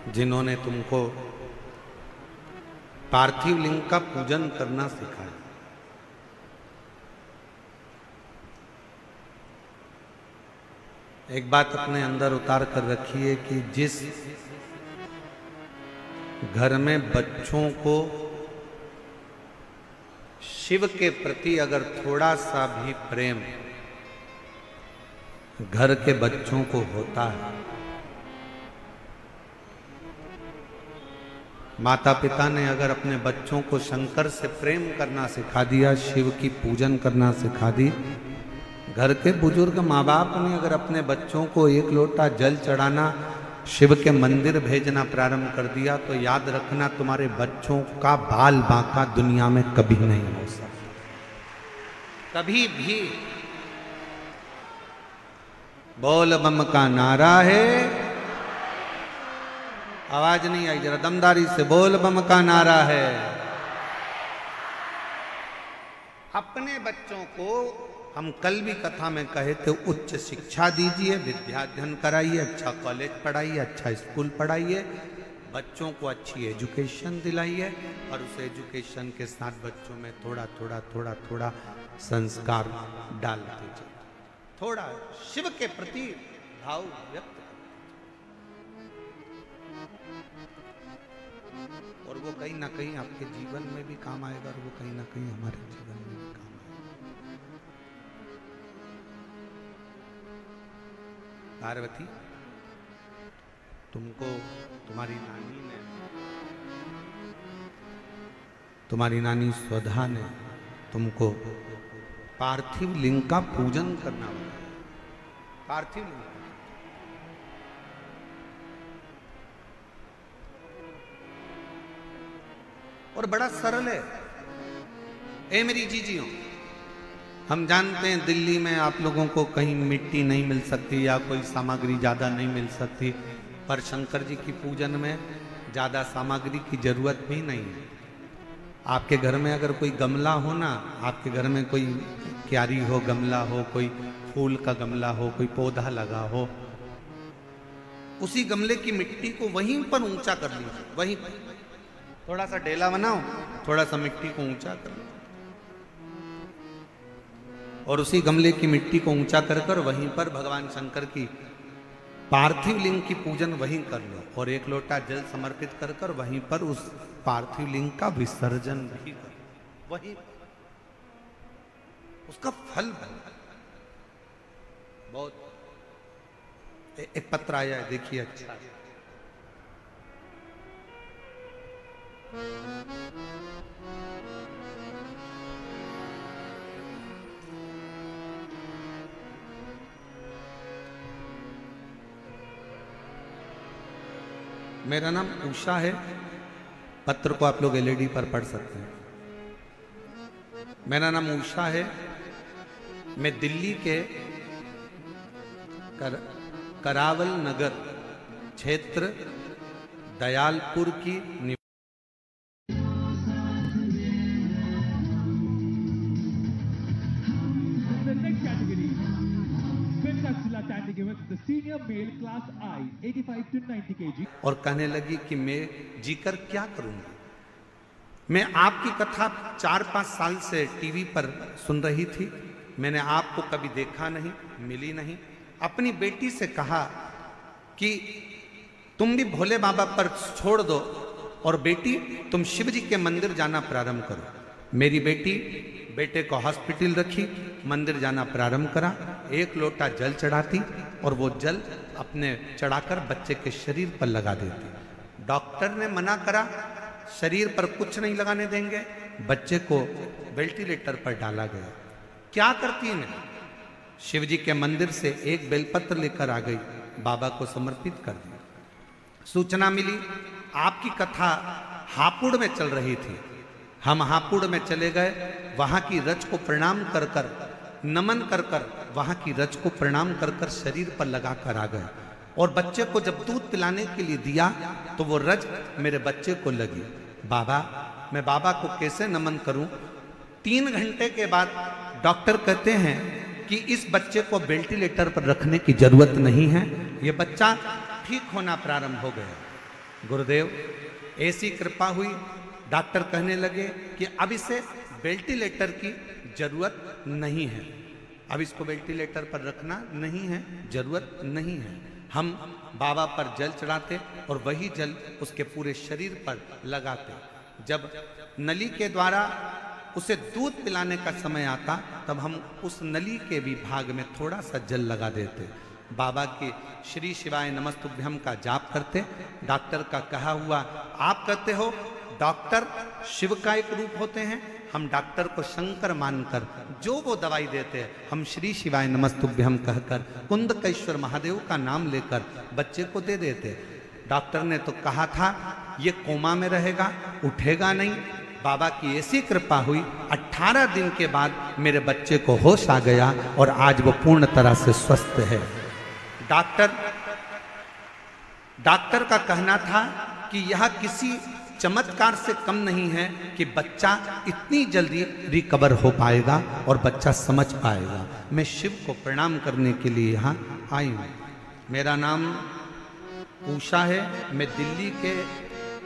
जिन्होंने तुमको पार्थिव लिंग का पूजन करना सिखाया, एक बात अपने अंदर उतार कर रखिए कि जिस घर में बच्चों को शिव के प्रति अगर थोड़ा सा भी प्रेम घर के बच्चों को होता है, माता पिता ने अगर अपने बच्चों को शंकर से प्रेम करना सिखा दिया, शिव की पूजन करना सिखा दी, घर के बुजुर्ग माँ बाप ने अगर अपने बच्चों को एक लोटा जल चढ़ाना, शिव के मंदिर भेजना प्रारंभ कर दिया, तो याद रखना तुम्हारे बच्चों का बाल बांका दुनिया में कभी नहीं हो सकता, कभी भी। बोल बम का नारा है, आवाज नहीं आई, जरा दमदारी से बोल बम का नारा है। अपने बच्चों को हम कल भी कथा में कहे थे, उच्च शिक्षा दीजिए, विद्या अध्ययन कराइए, अच्छा कॉलेज पढ़ाइए, अच्छा स्कूल पढ़ाइए, बच्चों को अच्छी एजुकेशन दिलाइए, और उस एजुकेशन के साथ बच्चों में थोड़ा थोड़ा थोड़ा थोड़ा संस्कार डालते जाइए, थोड़ा शिव के प्रति भाव व्यक्त, और वो कहीं ना कहीं आपके जीवन में भी काम आएगा, और वो कहीं ना कहीं हमारे जीवन में भी काम आएगा। पार्वती, तुमको तुम्हारी नानी स्वधा ने तुमको पार्थिव लिंग का पूजन करना होगा। पार्थिव लिंग और बड़ा सरल है। ए मेरी जीजियों, हम जानते हैं दिल्ली में आप लोगों को कहीं मिट्टी नहीं मिल सकती या कोई सामग्री ज़्यादा नहीं मिल सकती, पर शंकर जी की पूजन में ज़्यादा सामग्री की जरूरत भी नहीं है। आपके घर में अगर कोई गमला हो ना, आपके घर में कोई क्यारी हो, गमला हो, कोई फूल का गमला हो, कोई पौधा लगा हो, उसी गमले की मिट्टी को वहीं पर ऊंचा कर लीजिए, वहीं पर थोड़ा सा ढेला बनाओ, थोड़ा सा मिट्टी को ऊंचा कर लो, और उसी गमले की मिट्टी को ऊंचा कर कर वहीं पर भगवान शंकर की पार्थिव लिंग की पूजन वहीं कर लो, और एक लोटा जल समर्पित कर कर वहीं पर उस पार्थिव लिंग का विसर्जन भी कर, वहीं उसका फल बहुत। एक पत्र आया है, देखिए, अच्छा मेरा नाम उषा है। पत्र को आप लोग एलईडी पर पढ़ सकते हैं। मेरा नाम उषा है। मैं दिल्ली के करावल नगर क्षेत्र दयालपुर की the senior male class I 85 to 90 kg और कहने लगी कि मैं जीकर क्या करूंगी। मैं आपकी कथा 4-5 साल से टीवी पर सुन रही थी, मैंने आपको कभी देखा नहीं, मिली नहीं। अपनी बेटी से कहा कि तुम भी भोले बाबा पर छोड़ दो और बेटी तुम शिव जी के मंदिर जाना प्रारंभ करो। मेरी बेटी बेटे को हॉस्पिटल रखी, मंदिर जाना प्रारंभ करा, एक लोटा जल चढ़ाती और वो जल अपने चढ़ाकर बच्चे के शरीर पर लगा देती। डॉक्टर ने मना करा, शरीर पर कुछ नहीं लगाने देंगे। बच्चे को वेंटिलेटर पर डाला गया। क्या करती है? शिव जी के मंदिर से एक बेलपत्र लेकर आ गई, बाबा को समर्पित कर दिया। सूचना मिली आपकी कथा हापुड़ में चल रही थी। हम हापुड़ में चले गए, वहां की रज को प्रणाम कर कर, नमन कर कर, वहां की रज को प्रणाम कर कर शरीर पर लगा कर आ गए। और बच्चे को जब दूध पिलाने के लिए दिया तो वो रज मेरे बच्चे को लगी। बाबा, मैं बाबा को कैसे नमन करूं? 3 घंटे के बाद डॉक्टर कहते हैं कि इस बच्चे को वेंटिलेटर पर रखने की जरूरत नहीं है, ये बच्चा ठीक होना प्रारंभ हो गया। गुरुदेव, ऐसी कृपा हुई, डॉक्टर कहने लगे कि अब इसे वेंटिलेटर की जरूरत नहीं है, अब इसको वेंटिलेटर पर रखना नहीं है, जरूरत नहीं है। हम बाबा पर जल चढ़ाते और वही जल उसके पूरे शरीर पर लगाते। जब नली के द्वारा उसे दूध पिलाने का समय आता तब हम उस नली के भी भाग में थोड़ा सा जल लगा देते। बाबा के श्री शिवाय नमस्तुभ्यम का जाप करते। डॉक्टर का कहा हुआ, आप कहते हो डॉक्टर शिव का एक रूप होते हैं, हम डॉक्टर को शंकर मानकर जो वो दवाई देते हैं हम श्री शिवाय नमस्तुभ्यम कहकर कुंदकेश्वर महादेव का नाम लेकर बच्चे को दे देते। डॉक्टर ने तो कहा था ये कोमा में रहेगा, उठेगा नहीं। बाबा की ऐसी कृपा हुई, 18 दिन के बाद मेरे बच्चे को होश आ गया और आज वो पूर्ण तरह से स्वस्थ है। डॉक्टर का कहना था कि यह किसी चमत्कार से कम नहीं है कि बच्चा इतनी जल्दी रिकवर हो पाएगा और बच्चा समझ पाएगा। मैं शिव को प्रणाम करने के लिए यहाँ आई हूँ। मेरा नाम उषा है, मैं दिल्ली के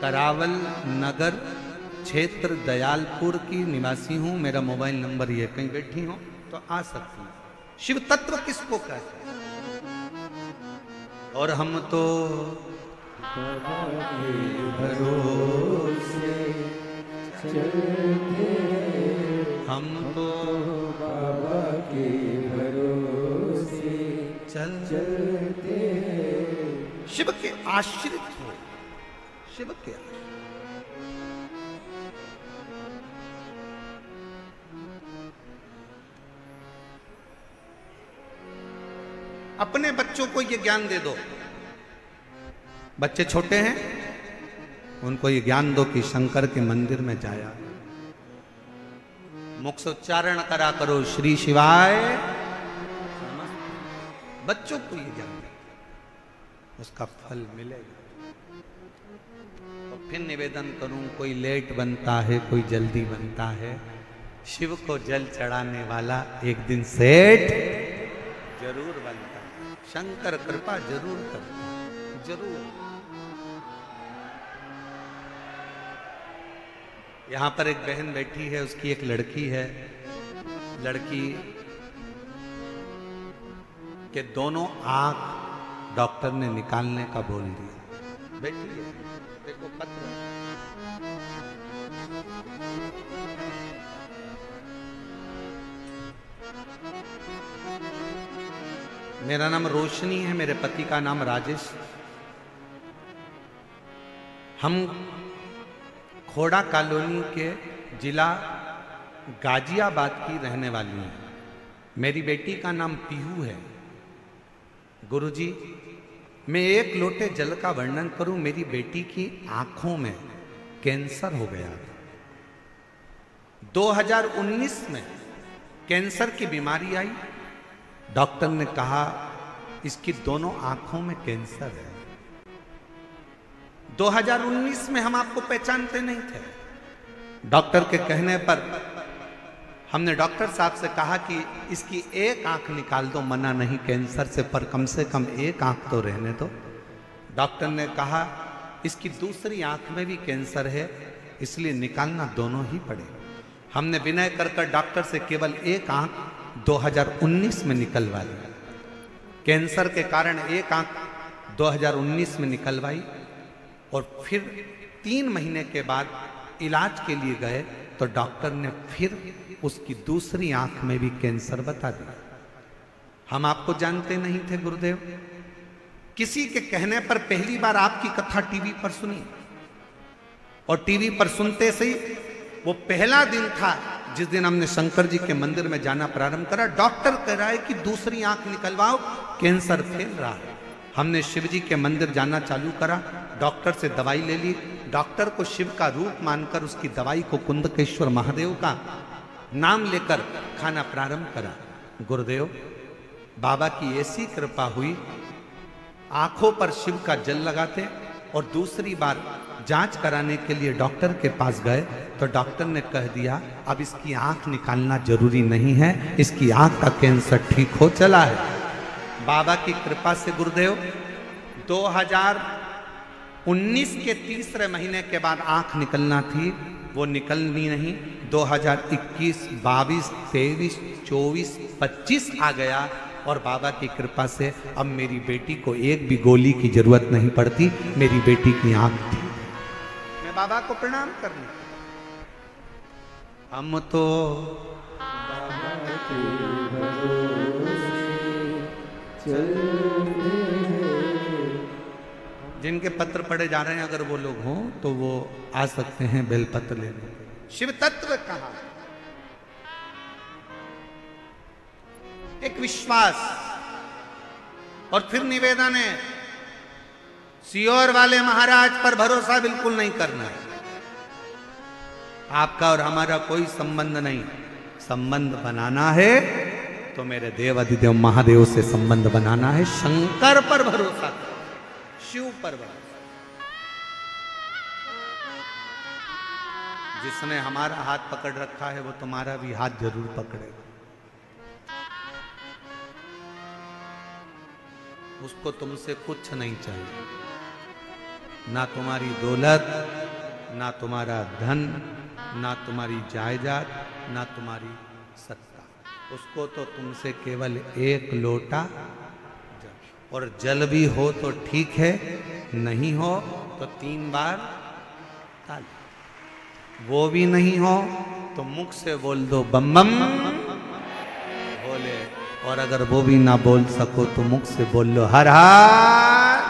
करावल नगर क्षेत्र दयालपुर की निवासी हूँ। मेरा मोबाइल नंबर ये, कहीं बैठी हो तो आ सकती हूँ। शिव तत्व किसको कहते हैं? और हम तो भरोसे चलते, हम तो बाबा के भरोसे चलते, शिव के आश्रित हो, शिव के आश्रित। अपने बच्चों को ये ज्ञान दे दो। बच्चे छोटे हैं, उनको ये ज्ञान दो कि शंकर के मंदिर में जाया, मुख से उच्चारण करा करो श्री शिवाय। बच्चों को ये ज्ञान दो, उसका फल मिलेगा। तो फिर निवेदन करूं, कोई लेट बनता है, कोई जल्दी बनता है। शिव को जल चढ़ाने वाला एक दिन सेठ जरूर बनता है। शंकर कृपा जरूर करता है, जरूर। यहां पर एक बहन बैठी है, उसकी एक लड़की है। लड़की के दोनों आंख डॉक्टर ने निकालने का बोल दिया। बैठी है, देखो पत्र। मेरा नाम रोशनी है, मेरे पति का नाम राजेश। हम खोड़ा कॉलोनी के जिला गाजियाबाद की रहने वाली हैं। मेरी बेटी का नाम पीहू है। गुरुजी, मैं एक लोटे जल का वर्णन करूं। मेरी बेटी की आंखों में कैंसर हो गया। 2019 में कैंसर की बीमारी आई। डॉक्टर ने कहा इसकी दोनों आंखों में कैंसर है। 2019 में हम आपको पहचानते नहीं थे। डॉक्टर के कहने पर हमने डॉक्टर साहब से कहा कि इसकी एक आंख निकाल दो, मना नहीं कैंसर से, पर कम से कम एक आंख तो रहने दो। डॉक्टर ने कहा इसकी दूसरी आंख में भी कैंसर है, इसलिए निकालना दोनों ही पड़े। हमने विनय कर कर डॉक्टर से केवल एक आंख 2019 में निकलवा ली। कैंसर के कारण एक आंख 2019 में निकलवाई और फिर 3 महीने के बाद इलाज के लिए गए तो डॉक्टर ने फिर उसकी दूसरी आंख में भी कैंसर बता दिया। हम आपको जानते नहीं थे गुरुदेव। किसी के कहने पर पहली बार आपकी कथा टीवी पर सुनी और टीवी पर सुनते से ही वो पहला दिन था जिस दिन हमने शंकर जी के मंदिर में जाना प्रारंभ करा। डॉक्टर कह रहा है कि दूसरी आंख निकलवाओ, कैंसर फैल रहा है। हमने शिव जी के मंदिर जाना चालू करा, डॉक्टर से दवाई ले ली, डॉक्टर को शिव का रूप मानकर उसकी दवाई को कुंदकेश्वर महादेव का नाम लेकर खाना प्रारंभ करा। गुरुदेव बाबा की ऐसी कृपा हुई, आंखों पर शिव का जल लगाते और दूसरी बार जांच कराने के लिए डॉक्टर के पास गए तो डॉक्टर ने कह दिया अब इसकी आंख निकालना जरूरी नहीं है, इसकी आंख का कैंसर ठीक हो चला है। बाबा की कृपा से गुरुदेव 2019 के तीसरे महीने के बाद आंख निकलना थी, वो निकलनी नहीं। 2021, 22, 23, 24, 25 आ गया और बाबा की कृपा से अब मेरी बेटी को एक भी गोली की जरूरत नहीं पड़ती, मेरी बेटी की आंख थी। मैं बाबा को प्रणाम करने, हम तो बाबा के भरोसे चलते हैं। जिनके पत्र पढ़े जा रहे हैं अगर वो लोग हों तो वो आ सकते हैं बेलपत्र लेने। शिव तत्व कहा, एक विश्वास और फिर निवेदन है, सियोर वाले महाराज पर भरोसा बिल्कुल नहीं करना है। आपका और हमारा कोई संबंध नहीं, संबंध बनाना है तो मेरे देव अधिदेव महादेव से संबंध बनाना है। शंकर पर भरोसा करो, शिव पर भरोसा। जिसने हमारा हाथ पकड़ रखा है वो तुम्हारा भी हाथ जरूर पकड़ेगा। उसको तुमसे कुछ नहीं चाहिए, ना तुम्हारी दौलत, ना तुम्हारा धन, ना तुम्हारी जायदाद, ना तुम्हारी सत्ता। उसको तो तुमसे केवल एक लोटा जल, और जल भी हो तो ठीक है, नहीं हो तो 3 बार ताली। वो भी नहीं हो तो मुख से बोल दो बम बम भोले, और अगर वो भी ना बोल सको तो मुख से बोल लो हर हर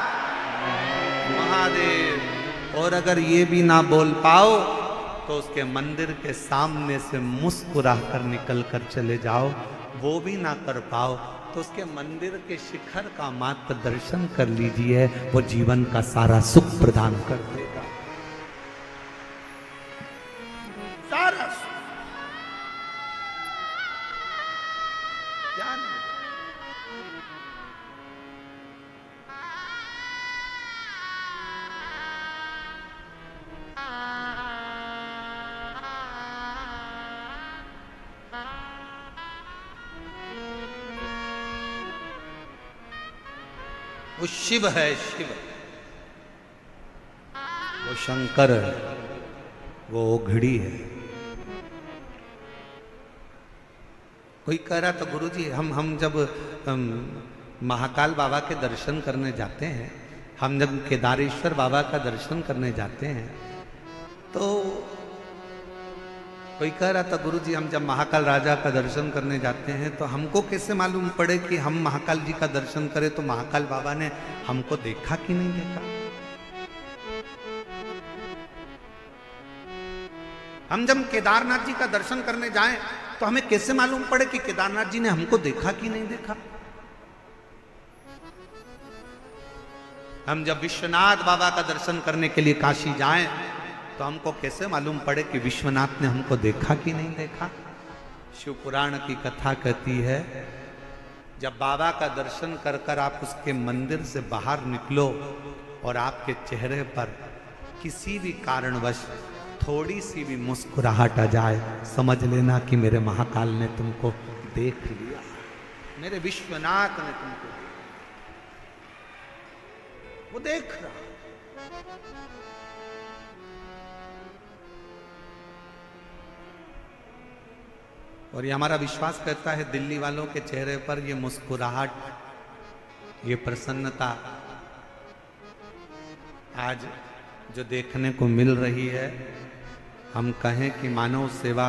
महादेव। और अगर ये भी ना बोल पाओ तो उसके मंदिर के सामने से मुस्कुरा कर निकल कर चले जाओ। वो भी ना कर पाओ तो उसके मंदिर के शिखर का मात्र दर्शन कर लीजिए, वो जीवन का सारा सुख प्रदान कर देगा, सारा सुख। क्या नहीं? वो शिव है, शिव, वो शंकर है, वो ओघड़ी है। कोई कह रहा था गुरुजी हम जब महाकाल बाबा के दर्शन करने जाते हैं, हम जब केदारेश्वर बाबा का दर्शन करने जाते हैं तो कोई कह रहा था गुरुजी हम जब महाकाल राजा का दर्शन करने जाते हैं तो हमको कैसे मालूम पड़े कि हम महाकाल जी का दर्शन करें तो महाकाल बाबा ने हमको देखा कि नहीं देखा। हम जब केदारनाथ जी का दर्शन करने जाएं तो हमें कैसे मालूम पड़े कि केदारनाथ जी ने हमको देखा कि नहीं देखा। हम जब विश्वनाथ बाबा का दर्शन करने के लिए काशी जाएं तो हमको कैसे मालूम पड़े कि विश्वनाथ ने हमको देखा कि नहीं देखा। शिव पुराण की कथा कहती है जब बाबा का दर्शन कर कर आप उसके मंदिर से बाहर निकलो और आपके चेहरे पर किसी भी कारणवश थोड़ी सी भी मुस्कुराहट आ जाए, समझ लेना कि मेरे महाकाल ने तुमको देख लिया, मेरे विश्वनाथ ने तुमको वो देख रहा। और ये हमारा विश्वास करता है दिल्ली वालों के चेहरे पर ये मुस्कुराहट, ये प्रसन्नता आज जो देखने को मिल रही है। हम कहें कि मानव सेवा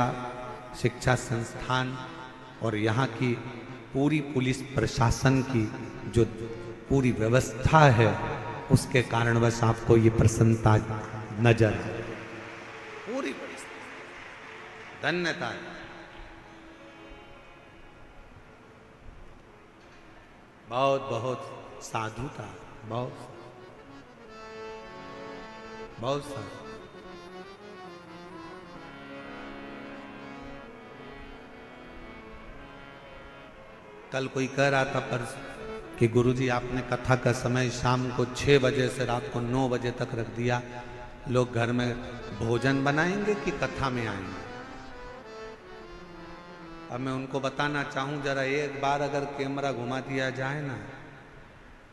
शिक्षा संस्थान और यहाँ की पूरी पुलिस प्रशासन की जो पूरी व्यवस्था है उसके कारणवश आपको ये प्रसन्नता नजर पूरी धन्यता है। बहुत बहुत साधु था, बहुत साधु। कल कोई कह रहा था परसों कि गुरुजी आपने कथा का समय शाम को 6 बजे से रात को 9 बजे तक रख दिया, लोग घर में भोजन बनाएंगे कि कथा में आएंगे। अब मैं उनको बताना चाहूं, जरा एक बार अगर कैमरा घुमा दिया जाए ना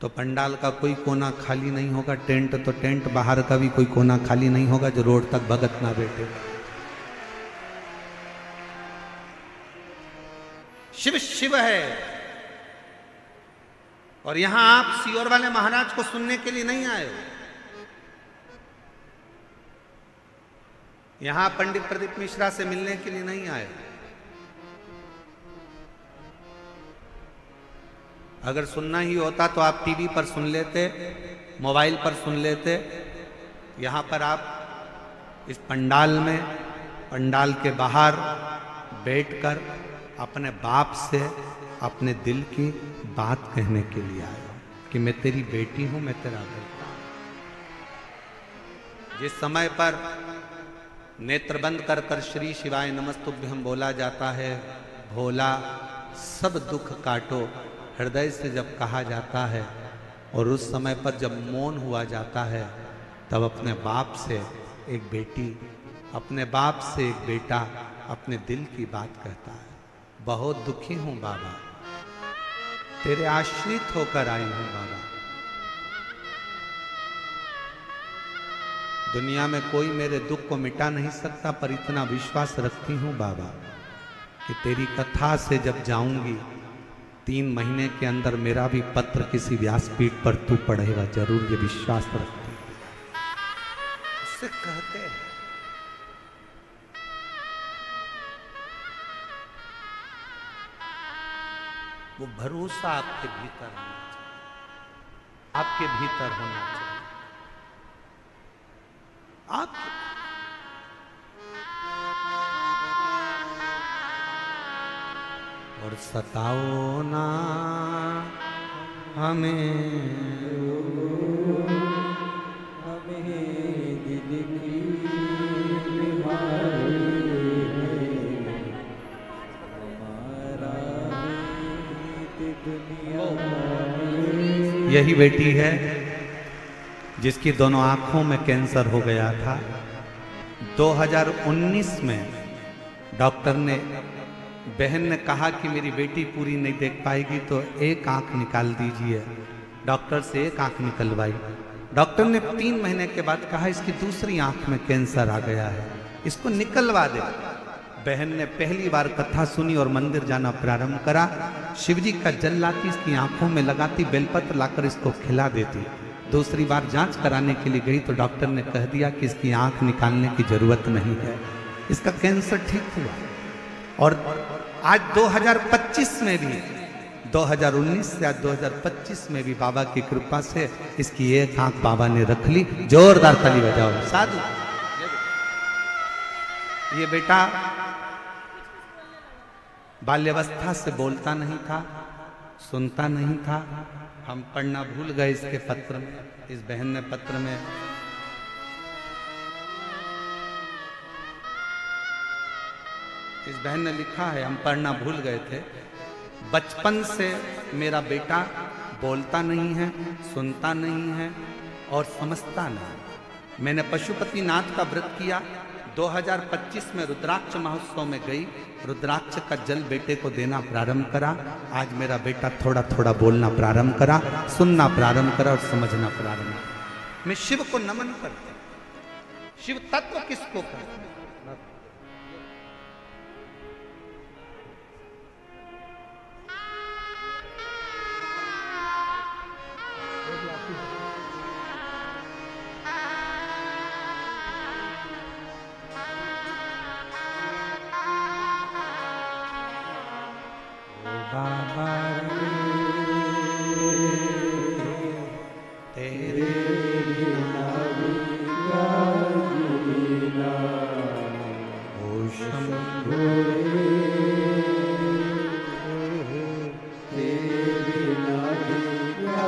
तो पंडाल का कोई कोना खाली नहीं होगा, टेंट तो टेंट, बाहर का भी कोई कोना खाली नहीं होगा जो रोड तक भगत ना बैठे। शिव शिव है। और यहां आप सीहोर वाले महाराज को सुनने के लिए नहीं आए हो, यहां पंडित प्रदीप मिश्रा से मिलने के लिए नहीं आए। अगर सुनना ही होता तो आप टीवी पर सुन लेते, मोबाइल पर सुन लेते। यहां पर आप इस पंडाल में, पंडाल के बाहर बैठकर अपने बाप से अपने दिल की बात कहने के लिए आए हो कि मैं तेरी बेटी हूं, मैं तेरा बेटा हूं। जिस समय पर नेत्र बंद कर कर श्री शिवाय नमस्तुभ्यम बोला जाता है, भोला सब दुख काटो, हृदय से जब कहा जाता है, और उस समय पर जब मौन हुआ जाता है, तब अपने बाप से एक बेटी, अपने बाप से एक बेटा अपने दिल की बात कहता है। बहुत दुखी हूं बाबा, तेरे आश्रित होकर आई हूं बाबा। दुनिया में कोई मेरे दुख को मिटा नहीं सकता, पर इतना विश्वास रखती हूं बाबा कि तेरी कथा से जब जाऊंगी 3 महीने के अंदर मेरा भी पत्र किसी व्यासपीठ पर तू पढ़ेगा जरूर, ये विश्वास रखती हूं। उससे कहते हैं वो भरोसा आपके भीतर होना चाहिए, आपके भीतर होना चाहिए। आप और सताओ ना हमें दिल की बीमारी है, हमारा दुनिया में। यही बेटी है जिसकी दोनों आंखों में कैंसर हो गया था। 2019 में डॉक्टर ने, बहन ने कहा कि मेरी बेटी पूरी नहीं देख पाएगी तो एक आंख निकाल दीजिए। डॉक्टर से एक आंख निकलवाई। डॉक्टर ने 3 महीने के बाद कहा इसकी दूसरी आंख में कैंसर आ गया है, इसको निकलवा दे। बहन ने पहली बार कथा सुनी और मंदिर जाना प्रारंभ करा। शिवजी का जल लाती, इसकी आंखों में लगाती, बेलपत्र लाकर इसको खिला देती। दूसरी बार जांच कराने के लिए गई तो डॉक्टर ने कह दिया कि इसकी आंख निकालने की जरूरत नहीं है, इसका कैंसर ठीक हुआ। और आज 2025 में भी, 2019 से आज 2025 में भी बाबा की कृपा से इसकी एक आंख बाबा ने रख ली। जोरदार ताली बजाओ साधु। ये बेटा बाल्यावस्था से बोलता नहीं था, सुनता नहीं था। हम पढ़ना भूल गए इसके पत्र में, इस बहन ने पत्र में इस बहन ने लिखा है, हम पढ़ना भूल गए थे। बचपन से मेरा बेटा बोलता नहीं है, सुनता नहीं है और समझता नहीं। मैंने पशुपतिनाथ का व्रत किया। 2025 में रुद्राक्ष महोत्सव में गई, रुद्राक्ष का जल बेटे को देना प्रारंभ करा। आज मेरा बेटा थोड़ा थोड़ा बोलना प्रारंभ करा, सुनना प्रारंभ करा और समझना प्रारंभ करा। मैं शिव को नमन करता हूं। शिव तत्व किसको कहते हैं? बाबा तेरे बिना जीना ओ शंभो तेरे बिना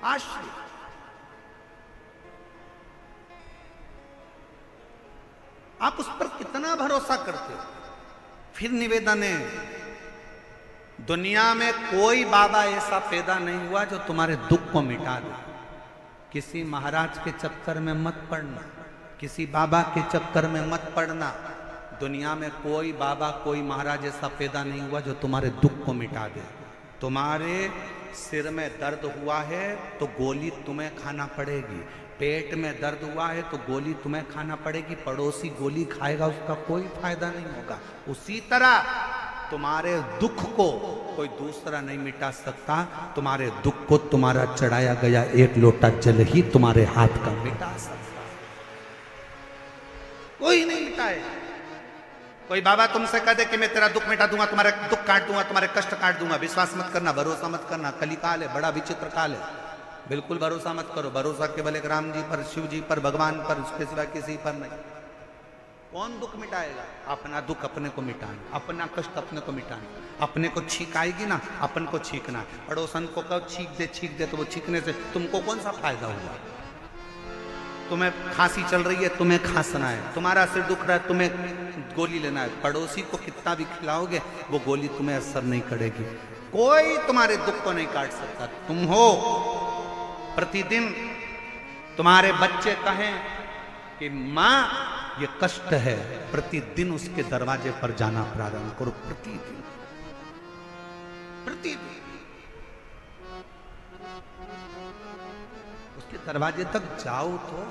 आश्रित। आप उस पर कितना भरोसा करते हो। फिर निवेदन है, दुनिया में कोई बाबा ऐसा पैदा नहीं हुआ जो तुम्हारे दुख को मिटा दे। किसी महाराज के चक्कर में मत पड़ना, किसी बाबा के चक्कर में मत पड़ना। दुनिया में कोई बाबा कोई महाराज ऐसा पैदा नहीं हुआ जो तुम्हारे दुख को मिटा दे। तुम्हारे सिर में दर्द हुआ है तो गोली तुम्हें खाना पड़ेगी, पेट में दर्द हुआ है तो गोली तुम्हें खाना पड़ेगी। पड़ोसी गोली खाएगा उसका कोई फायदा नहीं होगा। उसी तरह तुम्हारे दुख को कोई दूसरा नहीं मिटा सकता। तुम्हारे दुख को तुम्हारा चढ़ाया गया एक लोटा जल ही तुम्हारे हाथ का मिटा सकता, कोई नहीं मिटाएगा। कोई बाबा तुमसे कह दे कि मैं तेरा दुख मिटा दूंगा, तुम्हारे दुख काट दूंगा, तुम्हारे कष्ट काट दूंगा, विश्वास मत करना, भरोसा मत करना। कलिकाल है, बड़ा विचित्र काल है, बिल्कुल भरोसा मत करो। भरोसा केवल एक राम जी पर, शिव जी पर, भगवान पर, उसके सिवा किसी पर नहीं। कौन दुख मिटाएगा? अपना दुख अपने को मिटाना, अपना कष्ट अपने को मिटाना। अपने को छींक आएगी ना, अपन को छींकना है। पड़ोसन को कहो छींक दे तो वो छींकने से तुमको कौन सा फायदा हुआ? तुम्हें खांसी चल रही है, तुम्हें खांसना है। तुम्हारा सिर दुख रहा है, तुम्हें गोली लेना है। पड़ोसी को कितना भी खिलाओगे वो गोली तुम्हें असर नहीं करेगी। कोई तुम्हारे दुख को नहीं काट सकता। तुम हो, प्रतिदिन तुम्हारे बच्चे कहें कि माँ ये कष्ट है, प्रतिदिन उसके दरवाजे पर जाना प्रारंभ करो। प्रतिदिन उसके दरवाजे तक जाओ तो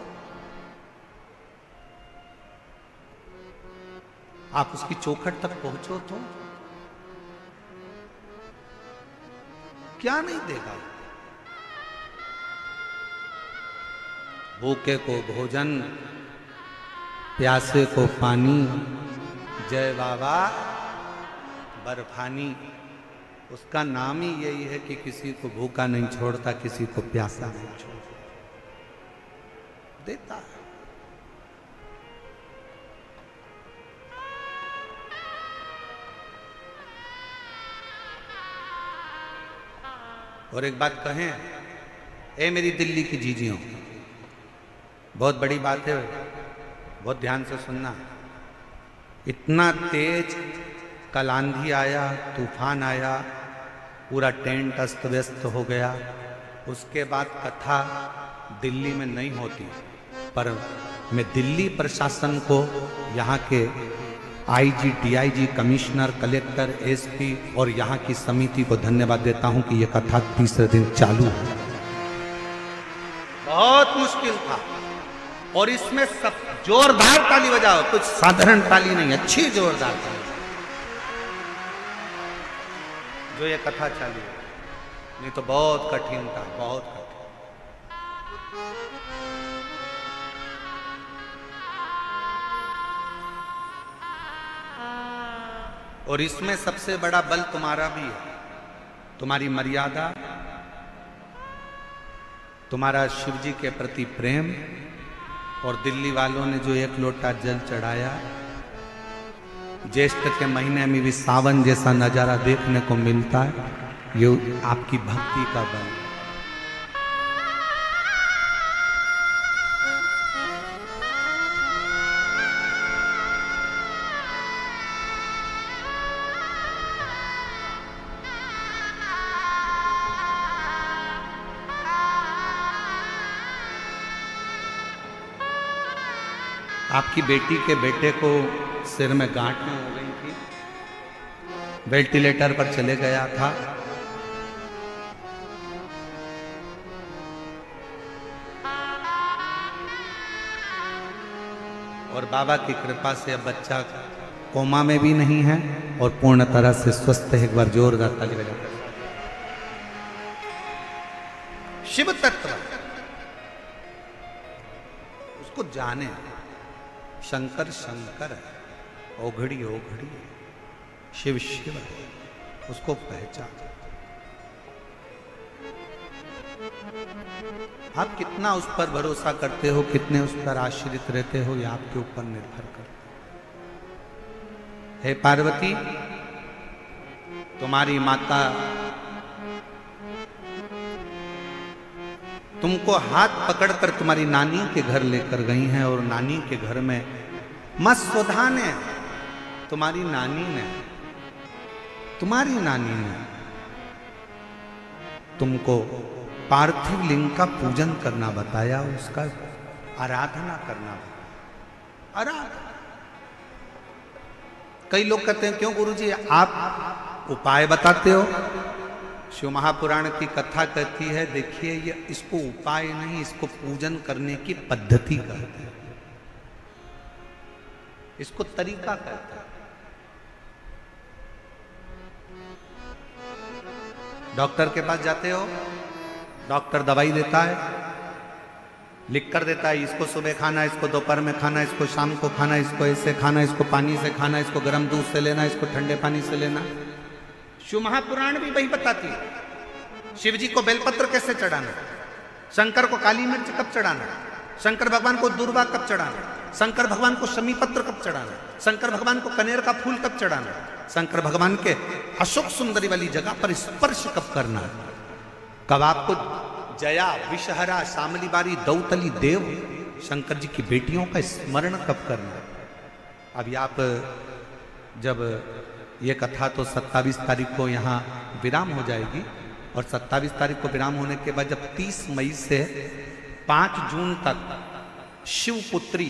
आप उसकी चौखट तक पहुंचो तो क्या नहीं देगा। भूखे को भोजन, प्यासे को पानी, जय बाबा बर्फानी। उसका नाम ही यही है कि किसी को भूखा नहीं छोड़ता, किसी को प्यासा नहीं छोड़ता, देता है। और एक बात कहें, ए मेरी दिल्ली की जीजियों, बहुत बड़ी बात है, बहुत ध्यान से सुनना। इतना तेज कल आंधी आया, तूफान आया, पूरा टेंट अस्त व्यस्त हो गया। उसके बाद कथा दिल्ली में नहीं होती, पर मैं दिल्ली प्रशासन को, यहाँ के IG, DIG, commissioner, collector, SP और यहाँ की समिति को धन्यवाद देता हूँ कि यह कथा तीसरे दिन चालू है। बहुत मुश्किल था और इसमें सब जोरदार ताली बजाओ, कुछ साधारण ताली नहीं, अच्छी जोरदार ताली जो ये कथा चालू है। नहीं तो बहुत कठिन था, बहुत कठिन। और इसमें सबसे बड़ा बल तुम्हारा भी है, तुम्हारी मर्यादा, तुम्हारा शिव जी के प्रति प्रेम। और दिल्ली वालों ने जो एक लोटा जल चढ़ाया, ज्येष्ठ के महीने में भी सावन जैसा नजारा देखने को मिलता है, ये आपकी भक्ति का बल। आपकी बेटी के बेटे को सिर में गांठें हो गई थी, वेंटिलेटर पर चले गया था। और बाबा की कृपा से अब बच्चा कोमा में भी नहीं है और पूर्ण तरह से स्वस्थ है। एक बार जोरदार ताली बजाओ। शिव तत्व उसको जाने, शंकर शंकर है, ओघड़ी ओघड़ी है, शिव शिव है, उसको पहचान। आप कितना उस पर भरोसा करते हो, कितने उस पर आश्रित रहते हो, ये आपके ऊपर निर्भर करता है। हे पार्वती, तुम्हारी माता तुमको हाथ पकड़कर तुम्हारी नानी के घर लेकर गई हैं और नानी के घर में मां सुधा ने, तुम्हारी नानी ने तुमको पार्थिव लिंग का पूजन करना बताया, उसका आराधना करना बताया। कई लोग कहते हैं क्यों गुरुजी आप उपाय बताते हो? शिव महापुराण की कथा कहती है, देखिए ये इसको उपाय नहीं, इसको पूजन करने की पद्धति कहते हैं, इसको तरीका कहते हैं। डॉक्टर के पास जाते हो, डॉक्टर दवाई देता है, लिख कर देता है, इसको सुबह खाना, इसको दोपहर में खाना, इसको शाम को खाना, इसको ऐसे खाना, इसको पानी से खाना, इसको गर्म दूध से लेना, इसको ठंडे पानी से लेना। शिव महापुराण भी वही बताती है। शिव जी को बेलपत्र कैसे चढ़ाना, शंकर को काली मिर्च कब चढ़ाना, शंकर भगवान को दूर्वा कब चढ़ाना, शंकर भगवान को शमी पत्र कब चढ़ाना, शंकर भगवान को कनेर का फूल कब चढ़ाना, शंकर भगवान के अशोक सुंदरी वाली जगह पर स्पर्श कब करना, कब आपको जया, विषहरा, शामली बारी, दौतली देव शंकर जी की बेटियों का स्मरण कब करना। अभी आप जब ये कथा तो 27 तारीख को यहाँ विराम हो जाएगी और 27 तारीख को विराम होने के बाद जब 30 मई से 5 जून तक शिवपुत्री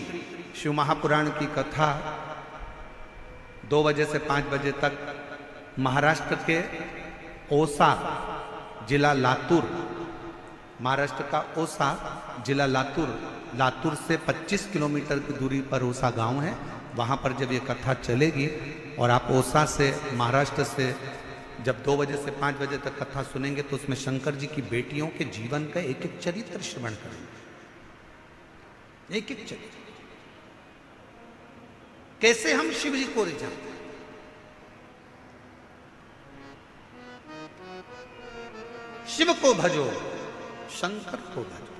शिव महापुराण की कथा 2 बजे से 5 बजे तक महाराष्ट्र के ओसा जिला लातूर, महाराष्ट्र का ओसा जिला लातूर से 25 किलोमीटर की दूरी पर ओसा गांव है, वहां पर जब ये कथा चलेगी और आप ओसा से महाराष्ट्र से जब 2 बजे से 5 बजे तक कथा सुनेंगे तो उसमें शंकर जी की बेटियों के जीवन का एक एक चरित्र श्रवण करेंगे, एक एक चरित्र, कैसे हम शिव जी को रिझाते। शिव को भजो, शंकर को भजो,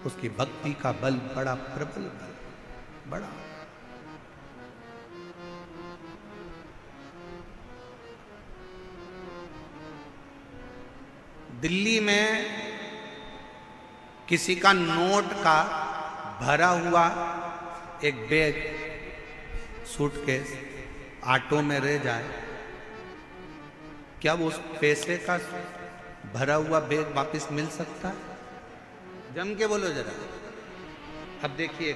उसकी भक्ति का बल बड़ा प्रबल बल, बड़ा। दिल्ली में किसी का नोट का भरा हुआ एक बैग, सूटकेस ऑटो में रह जाए, क्या वो उस पैसे का भरा हुआ बैग वापस मिल सकता है? जम के बोलो जरा। अब देखिए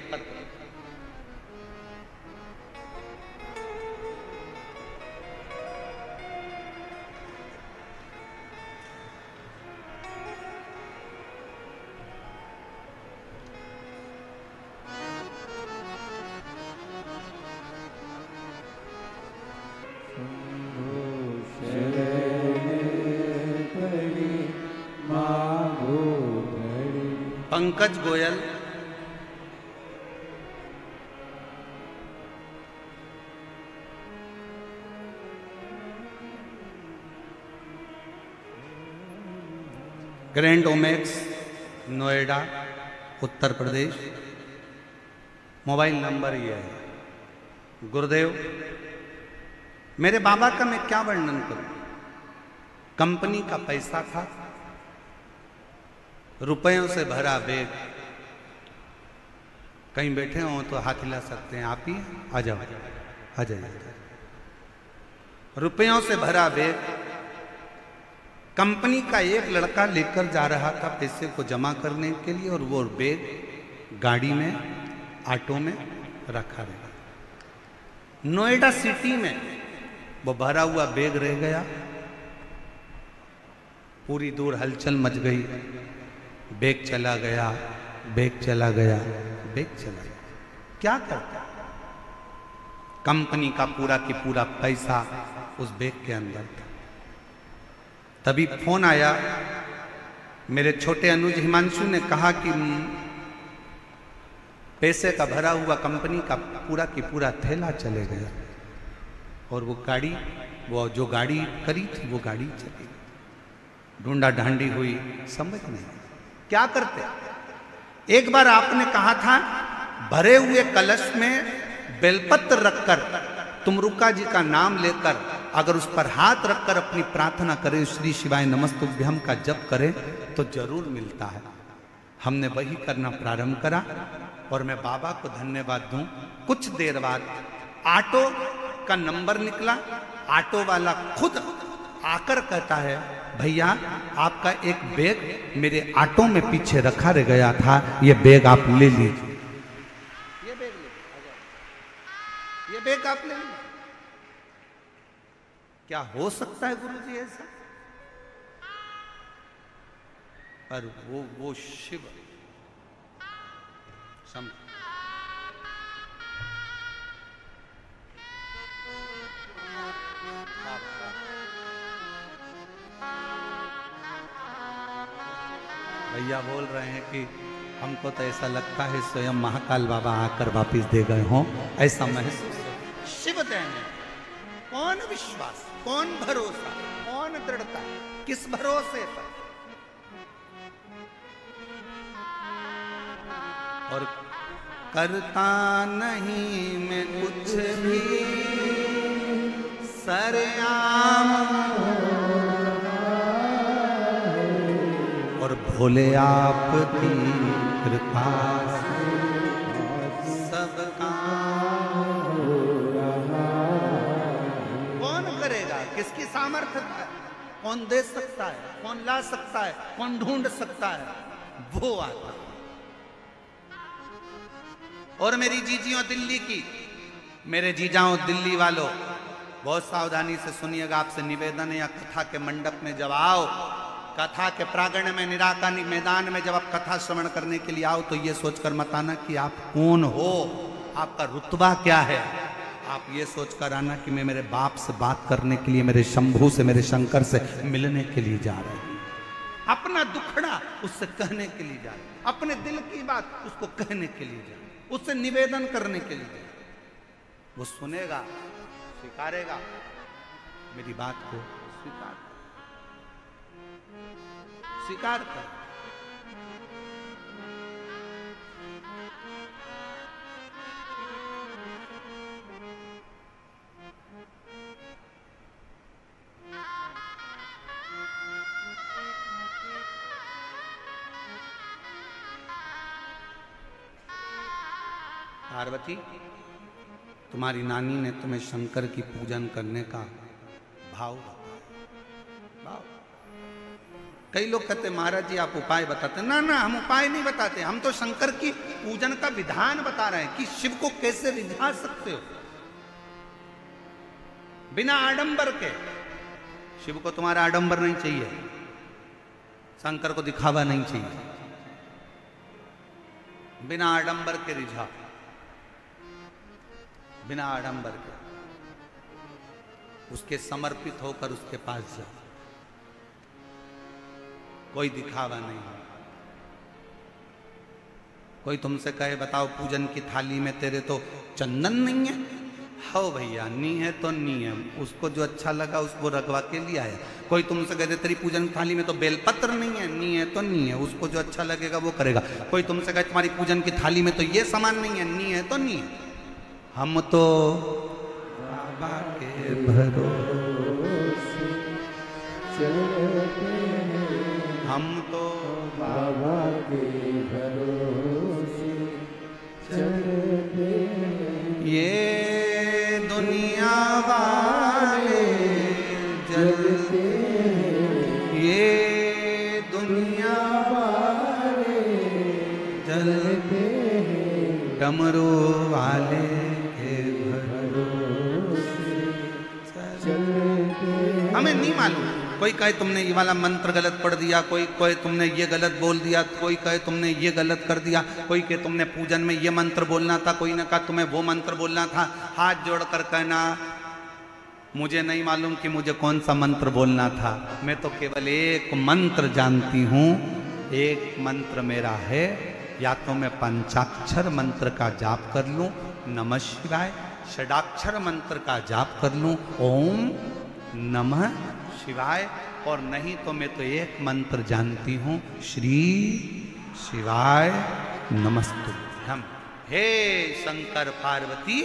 Pankaj Goyal, grand Omaxe, Noida, Uttar Pradesh. Mobile number ये है। गुरुदेव, मेरे बाबा का मैं क्या वर्णन करूं? कंपनी का पैसा था, रुपयों से भरा बैग, कहीं बैठे हो तो हाथ हिला सकते हैं, आप ही आ जाओ, आ जाइए। रुपयों से भरा बैग कंपनी का एक लड़का लेकर जा रहा था पैसे को जमा करने के लिए, और वो बैग गाड़ी में, ऑटो में रखा रहा। नोएडा सिटी में वो भरा हुआ बैग रह गया, पूरी दूर हलचल मच गई, बैग चला गया, बैग चला गया, बैग चला गया। क्या करता? कंपनी का पूरा की पूरा पैसा उस बैग के अंदर था। तभी फोन आया, मेरे छोटे अनुज हिमांशु ने कहा कि पैसे का भरा हुआ कंपनी का पूरा की पूरा थैला चले गया, और वो गाड़ी, वो जो गाड़ी करी थी वो गाड़ी चली गई। ढूंढा ढांडी हुई, समझ नहीं क्या करते। एक बार आपने कहा था भरे हुए कलश में बेलपत्र रखकर तुमरुका जी का नाम लेकर अगर उस पर हाथ रखकर अपनी प्रार्थना करें, श्री शिवाय नमस्तुभ्यम का जप करें तो जरूर मिलता है। हमने वही करना प्रारंभ करा और मैं बाबा को धन्यवाद दूं। कुछ देर बाद ऑटो का नंबर निकला, ऑटो वाला खुद आकर कहता है, भैया आपका एक बैग मेरे ऑटो में पीछे रखा रह गया था, ये बैग आप ले लीजिए। ये बैग ले, ये बैग आप ले लीजिए। क्या हो सकता है गुरुजी ऐसा? पर वो शिव भैया बोल रहे हैं कि हमको तो ऐसा लगता है स्वयं महाकाल बाबा आकर वापिस दे गए हों, ऐसा महसूस हो। शिव देने कौन विश्वास, कौन भरोसा, कौन दृढ़ता, किस भरोसे पर? और करता नहीं मैं कुछ भी सरेआम, और भोले आपकी कृपा से सब काम हो रहा। कौन करेगा? किसकी सामर्थ्य है? कौन दे सकता है? कौन ला सकता है? कौन ढूंढ सकता है? वो आता। और मेरी जीजियों दिल्ली की, मेरे जीजाओं दिल्ली वालों, बहुत सावधानी से सुनिएगा। आपसे निवेदन है, या कथा के मंडप में जब आओ, कथा के प्रांगण में, निराकानी मैदान में जब आप कथा श्रवण करने के लिए आओ, तो ये सोचकर मत आना कि आप कौन हो, आपका रुतबा क्या है। आप ये सोचकर आना कि मैं मेरे बाप से बात करने के लिए, मेरे शंभू से, मेरे शंकर से मिलने के लिए जा रहा हूं। अपना दुखड़ा उससे कहने के लिए जा रहा हूं, अपने दिल की बात उसको कहने के लिए जा रहा हूं, उससे निवेदन करने के लिए। वो सुनेगा, स्वीकारेगा, मेरी बात को स्वीकार कर। पार्वती, तुम्हारी नानी ने तुम्हें शंकर की पूजन करने का भाव बताया। कई लोग कहते महाराज जी आप उपाय बताते। ना ना, हम उपाय नहीं बताते, हम तो शंकर की पूजन का विधान बता रहे हैं कि शिव को कैसे रिझा सकते हो बिना आडंबर के। शिव को तुम्हारा आडंबर नहीं चाहिए, शंकर को दिखावा नहीं चाहिए, बिना आडंबर के रिझा, बिना आडंबर के उसके समर्पित होकर उसके पास जाओ। कोई दिखावा नहीं। कोई तुमसे कहे बताओ पूजन की थाली में तेरे तो चंदन नहीं है, हो भैया नी है तो नी है, उसको जो अच्छा लगा उसको रखवा के लिया है। कोई तुमसे कहते तेरी पूजन थाली में तो बेलपत्र नहीं है, नी है तो नी है, उसको जो अच्छा लगेगा वो करेगा। कोई तुमसे कहे तुम्हारी पूजन की थाली में तो ये सामान नहीं है, नी है तो नी है। हम तो बाबा के भरोसे चलते हैं, हम तो बाबा के भरोसे चलते हैं। ये दुनिया वाले जलते हैं, ये दुनिया वाले जलते हैं, डमरू वाले हमें नहीं मालूम। कोई कहे तुमने ये वाला मंत्र गलत पढ़ दिया, कोई कहे तुमने ये गलत बोल दिया, कोई कहे तुमने ये गलत कर दिया, कोई कहे तुमने पूजन में ये मंत्र बोलना था, कोई ने कहा तुम्हें वो मंत्र बोलना था। हाथ जोड़कर कहना मुझे नहीं मालूम कि मुझे कौन सा मंत्र बोलना था, मैं तो केवल एक मंत्र जानती हूँ। एक मंत्र मेरा है, या तो मैं पंचाक्षर मंत्र का जाप कर लूँ नमः शिवाय, षडाक्षर मंत्र का जाप कर लूँ ओम नमः शिवाय, और नहीं तो मैं तो एक मंत्र जानती हूँ श्री शिवाय नमस्तुभ्यम। हे शंकर पार्वती,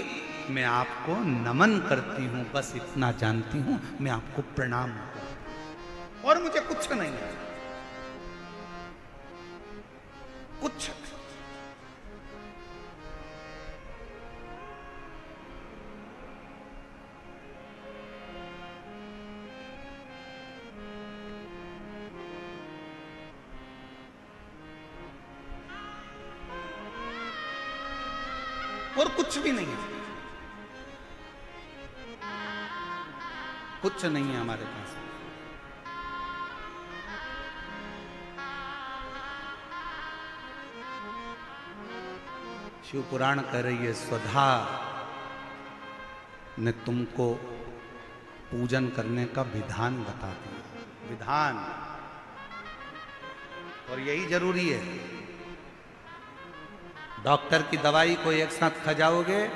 मैं आपको नमन करती हूँ, बस इतना जानती हूँ, मैं आपको प्रणाम करती हूँ और मुझे कुछ नहीं है। कुछ और कुछ भी नहीं है, कुछ नहीं है हमारे पास। शिव पुराण कह रही है, स्वधा ने तुमको पूजन करने का विधान बता दिया, विधान। और यही जरूरी है। डॉक्टर की दवाई को एक साथ खा जाओगे,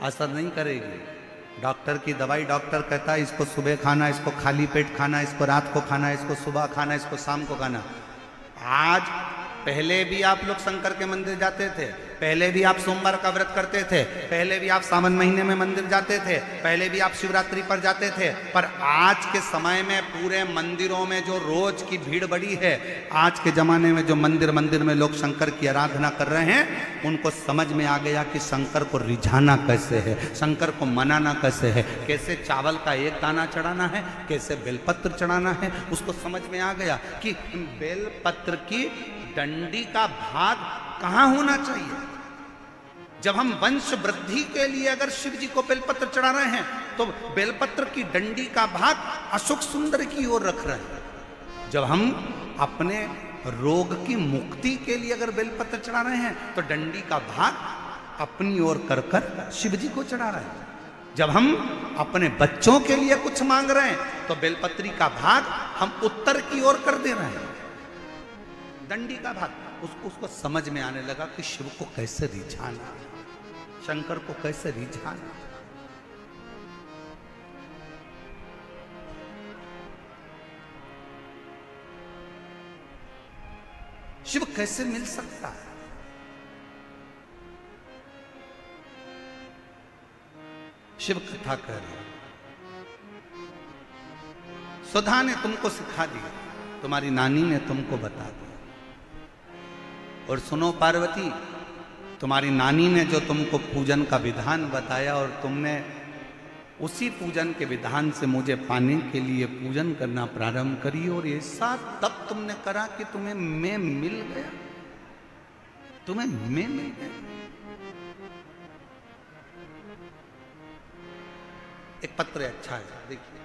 असर नहीं करेगी। डॉक्टर की दवाई, डॉक्टर कहता है इसको सुबह खाना, इसको खाली पेट खाना, इसको रात को खाना, इसको सुबह खाना, इसको शाम को खाना। आज पहले भी आप लोग शंकर के मंदिर जाते थे, पहले भी आप सोमवार का व्रत करते थे, पहले भी आप सावन महीने में मंदिर जाते थे, पहले भी आप शिवरात्रि पर जाते थे, पर आज के समय में पूरे मंदिरों में जो रोज की भीड़ बढ़ी है, आज के जमाने में जो मंदिर में लोग शंकर की आराधना कर रहे हैं, उनको समझ में आ गया कि शंकर को रिझाना कैसे है, शंकर को मनाना कैसे है, कैसे चावल का एक दाना चढ़ाना है, कैसे बेलपत्र चढ़ाना है। उसको समझ में आ गया कि बेलपत्र की डंडी का भाग कहां होना चाहिए। जब हम वंश वृद्धि के लिए अगर शिव जी को बेलपत्र चढ़ा रहे हैं, तो बेलपत्र की डंडी का भाग अशोक सुंदर की ओर रख रहे हैं। जब हम अपने रोग की मुक्ति के लिए अगर बेलपत्र चढ़ा रहे हैं, तो डंडी का भाग अपनी ओर कर कर शिव जी को चढ़ा रहे हैं। जब हम अपने बच्चों के लिए कुछ मांग रहे हैं, तो बेलपत्री का भाग हम उत्तर की ओर कर दे रहे हैं, डंडी का भाग। उसको समझ में आने लगा कि शिव को कैसे रिझाना, शंकर को कैसे रिझाना। शिव कैसे मिल सकता है। शिव कथा कह रहे, सुधा ने तुमको सिखा दिया, तुम्हारी नानी ने तुमको बता दिया। और सुनो पार्वती, तुम्हारी नानी ने जो तुमको पूजन का विधान बताया, और तुमने उसी पूजन के विधान से मुझे पाने के लिए पूजन करना प्रारंभ करी, और ऐसा तब तुमने करा कि तुम्हें मैं मिल गया, तुम्हें मैं मिल गया। एक पत्र अच्छा है, देखिए।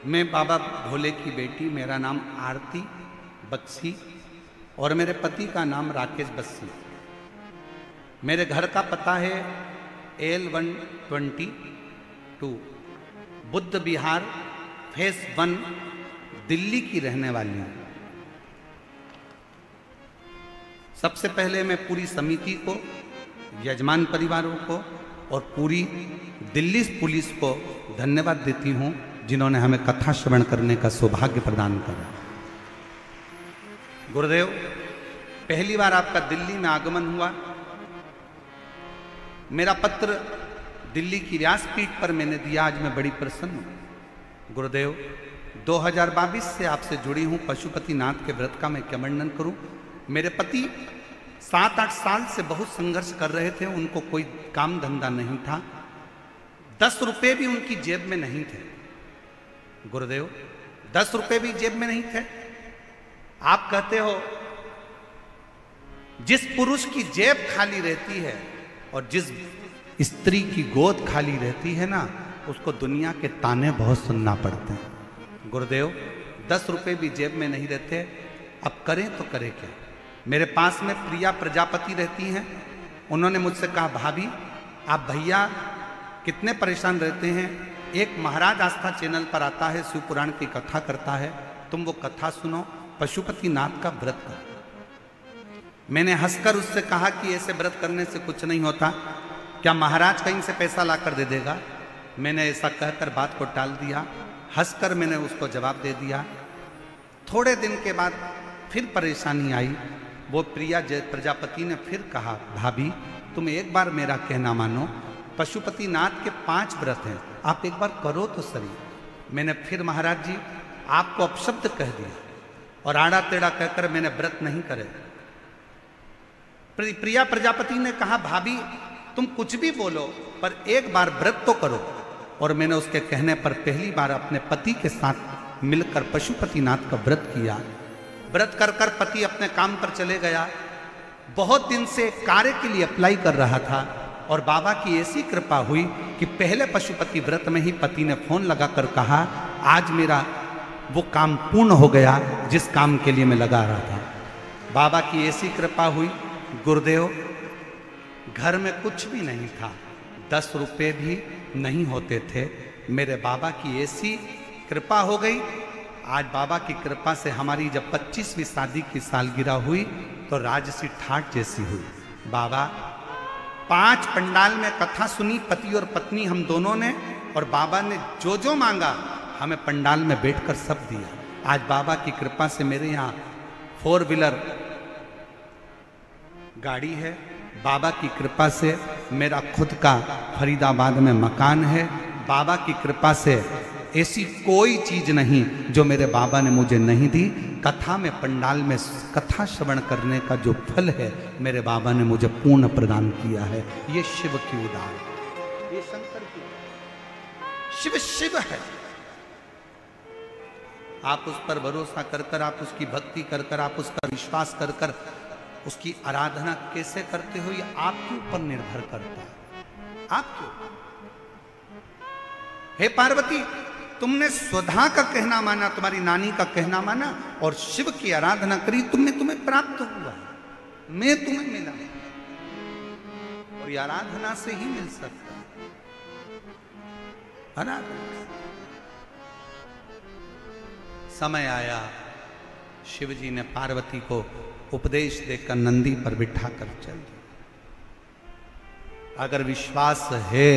मैं बाबा भोले की बेटी, मेरा नाम आरती बक्सी और मेरे पति का नाम राकेश बस्सी। मेरे घर का पता है L122 बुद्ध विहार फेस 1, दिल्ली की रहने वाली हूँ। सबसे पहले मैं पूरी समिति को, यजमान परिवारों को और पूरी दिल्ली पुलिस को धन्यवाद देती हूँ, जिन्होंने हमें कथा श्रवण करने का सौभाग्य प्रदान करा। गुरुदेव, पहली बार आपका दिल्ली में आगमन हुआ। मेरा पत्र दिल्ली की व्यासपीठ पर मैंने दिया, आज मैं बड़ी प्रसन्न हूँ। गुरुदेव, 2022 से आपसे जुड़ी हूँ। पशुपतिनाथ के व्रत का मैं क्या वर्णन करूँ। मेरे पति 7-8 साल से बहुत संघर्ष कर रहे थे, उनको कोई काम धंधा नहीं था, 10 रुपए भी उनकी जेब में नहीं थे। गुरुदेव, 10 रुपए भी जेब में नहीं थे। आप कहते हो जिस पुरुष की जेब खाली रहती है और जिस स्त्री की गोद खाली रहती है ना, उसको दुनिया के ताने बहुत सुनना पड़ते हैं। गुरुदेव 10 रुपए भी जेब में नहीं रहते, अब करें तो करें क्या। मेरे पास में प्रिया प्रजापति रहती हैं। उन्होंने मुझसे कहा, भाभी आप भैया कितने परेशान रहते हैं, एक महाराज आस्था चैनल पर आता है, शिव पुराण की कथा करता है, तुम वो कथा सुनो, पशुपतिनाथ का व्रत करो। मैंने हंसकर उससे कहा कि ऐसे व्रत करने से कुछ नहीं होता, क्या महाराज कहीं से पैसा ला कर दे देगा। मैंने ऐसा कहकर बात को टाल दिया। हंसकर मैंने उसको जवाब दे दिया। थोड़े दिन के बाद फिर परेशानी आई। वो प्रिया प्रजापति ने फिर कहा, भाभी तुम एक बार मेरा कहना मानो, पशुपतिनाथ के 5 व्रत हैं, आप एक बार करो तो सही। मैंने फिर महाराज जी आपको अपशब्द कह दिया और आड़ा टेढ़ा कहकर मैंने व्रत नहीं करे। प्रिया प्रजापति ने कहा, भाभी तुम कुछ भी बोलो पर एक बार व्रत तो करो। और मैंने उसके कहने पर पहली बार अपने पति के साथ मिलकर पशुपतिनाथ का व्रत किया। व्रत कर कर पति अपने काम पर चले गया। बहुत दिन से कार्य के लिए अप्लाई कर रहा था और बाबा की ऐसी कृपा हुई कि पहले पशुपति व्रत में ही पति ने फोन लगाकर कहा, आज मेरा वो काम पूर्ण हो गया जिस काम के लिए मैं लगा रहा था। बाबा की ऐसी कृपा हुई। गुरुदेव घर में कुछ भी नहीं था, 10 रुपए भी नहीं होते थे। मेरे बाबा की ऐसी कृपा हो गई। आज बाबा की कृपा से हमारी जब 25वीं शादी की सालगिरह हुई तो राजसी ठाट जैसी हुई। बाबा 5 पंडाल में कथा सुनी, पति और पत्नी हम दोनों ने, और बाबा ने जो जो मांगा हमें पंडाल में बैठकर सब दिया। आज बाबा की कृपा से मेरे यहाँ 4 व्हीलर गाड़ी है। बाबा की कृपा से मेरा खुद का फरीदाबाद में मकान है। बाबा की कृपा से ऐसी कोई चीज नहीं जो मेरे बाबा ने मुझे नहीं दी। कथा में पंडाल में कथा श्रवण करने का जो फल है मेरे बाबा ने मुझे पूर्ण प्रदान किया है। ये शिव की उदार, ये शंकर की, शिव शिव है। आप उस पर भरोसा कर कर, आप उसकी भक्ति कर कर, आप उस पर विश्वास कर कर उसकी आराधना कैसे करते हो ये आपके ऊपर निर्भर करता है। आपके ऊपर। हे पार्वती, तुमने स्वधा का कहना माना, तुम्हारी नानी का कहना माना और शिव की आराधना करी, तुम्हें प्राप्त हुआ, मैं तुम्हें मिला। और ये आराधना से ही मिल सकता है। आराधना। समय आया, शिव जी ने पार्वती को उपदेश देकर नंदी पर बिठा कर चल दिया। अगर विश्वास है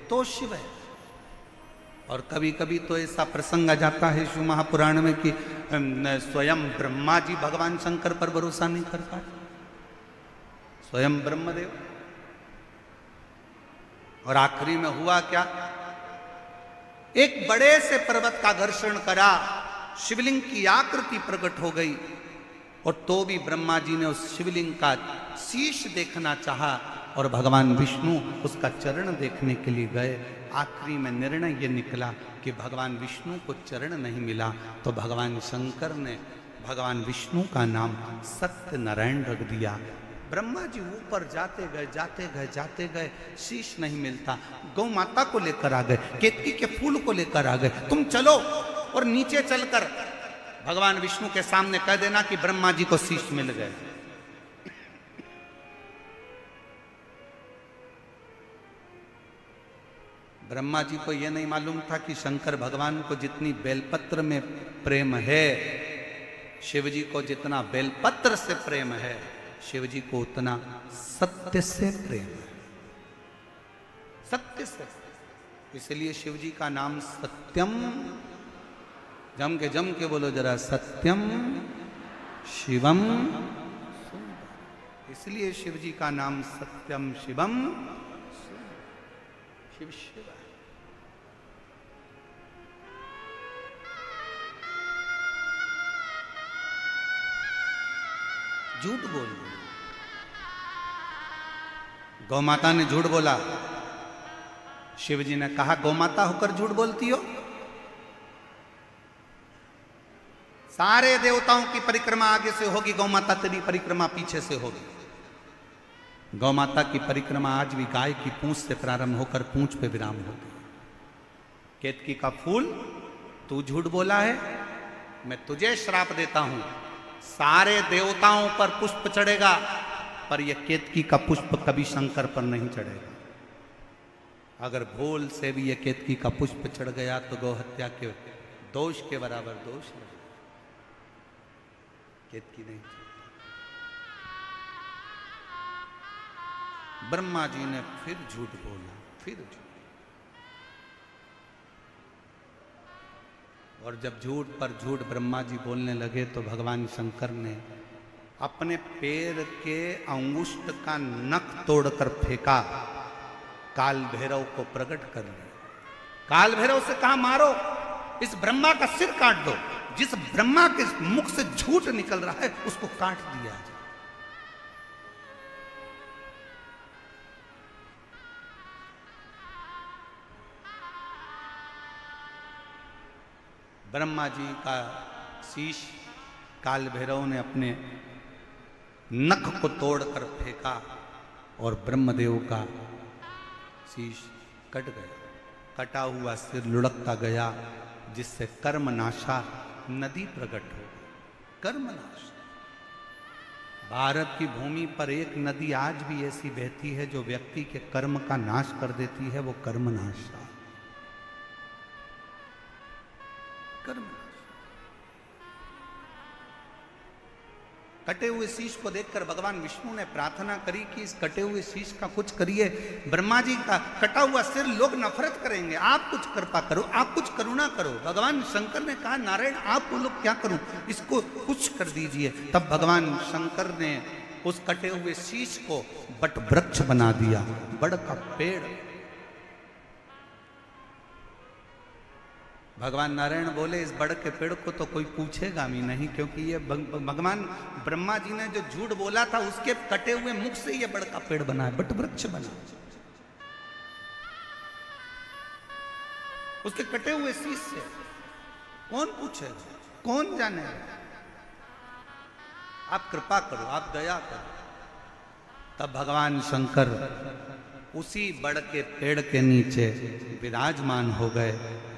तो शिव है। और कभी कभी तो ऐसा प्रसंग आ जाता है शिव महापुराण में कि स्वयं ब्रह्मा जी भगवान शंकर पर भरोसा नहीं कर पाए, स्वयं ब्रह्मदेव। और आखिरी में हुआ क्या, एक बड़े से पर्वत का घर्षण करा, शिवलिंग की आकृति प्रकट हो गई। और तो भी ब्रह्मा जी ने उस शिवलिंग का शीश देखना चाहा और भगवान विष्णु उसका चरण देखने के लिए गए। आखिरी में निर्णय ये निकला कि भगवान विष्णु को चरण नहीं मिला तो भगवान शंकर ने भगवान विष्णु का नाम सत्यनारायण रख दिया। ब्रह्मा जी ऊपर जाते गए जाते गए जाते गए, शीश नहीं मिलता। गौ माता को लेकर आ गए, केतकी के फूल को लेकर आ गए, तुम चलो और नीचे चलकर भगवान विष्णु के सामने कह देना कि ब्रह्मा जी को शीश मिल गए। ब्रह्मा जी को यह नहीं मालूम था कि शंकर भगवान को जितनी बेलपत्र में प्रेम है, शिव जी को जितना बेलपत्र से प्रेम है, शिव जी को उतना सत्य से प्रेम है। सत्य से, इसलिए शिव जी का नाम सत्यम, जम के बोलो जरा, सत्यम शिवम। इसलिए शिव जी का नाम सत्यम शिवम, शिव शिव। झूठ बोल, गौ माता ने झूठ बोला। शिव जी ने कहा, गौ माता होकर झूठ बोलती हो? सारे देवताओं की परिक्रमा आगे से होगी, गौ माता तेरी परिक्रमा पीछे से होगी। गौ माता की परिक्रमा आज भी गाय की पूंछ से प्रारंभ होकर पूंछ पे विराम होती है। केतकी का फूल, तू झूठ बोला है, मैं तुझे श्राप देता हूं, सारे देवताओं पर पुष्प चढ़ेगा पर यह केतकी का पुष्प कभी शंकर पर नहीं चढ़ेगा। अगर भूल से भी यह केतकी का पुष्प चढ़ गया तो गौ हत्या के दोष के बराबर दोष है। केतकी नहीं। ब्रह्मा जी ने फिर झूठ बोला, फिर झूठ। और जब झूठ पर झूठ ब्रह्मा जी बोलने लगे तो भगवान शंकर ने अपने पैर के अंगुष्ठ का नख तोड़कर फेंका, काल भैरव को प्रकट कर लिया। काल भैरव से कहा मारो, इस ब्रह्मा का सिर काट दो। जिस ब्रह्मा के मुख से झूठ निकल रहा है उसको काट दिया जाए। ब्रह्मा जी का शीश काल भैरव ने अपने नख को तोड़कर फेंका और ब्रह्मदेव का शीश कट गया। कटा हुआ सिर लुढ़कता गया, जिससे कर्मनाशा नदी प्रकट हो गई। कर्मनाश। भारत की भूमि पर एक नदी आज भी ऐसी बहती है जो व्यक्ति के कर्म का नाश कर देती है, वो कर्मनाशा। कटे हुए शीश को देखकर भगवान विष्णु ने प्रार्थना करी कि इस कटे हुए शीश का कुछ करिए। ब्रह्मा जी का कटा हुआ सिर लोग नफरत करेंगे, आप कुछ कृपा करो, आप कुछ करुणा करो। भगवान शंकर ने कहा नारायण आप बोलो क्या करूं, इसको कुछ कर दीजिए। तब भगवान शंकर ने उस कटे हुए शीश को बट वृक्ष बना दिया, बड़ का पेड़। भगवान नारायण बोले इस बड़ के पेड़ को तो कोई पूछेगा भी नहीं, क्योंकि ये भगवान ब्रह्मा जी ने जो झूठ बोला था उसके कटे हुए मुख से ये बड़ का पेड़ बना है, बट वृक्ष बना। उसके कटे हुए शीश से कौन पूछेगा, कौन जाने। आप कृपा करो, आप दया करो। तब भगवान शंकर उसी बड़ के पेड़ के नीचे विराजमान हो गए।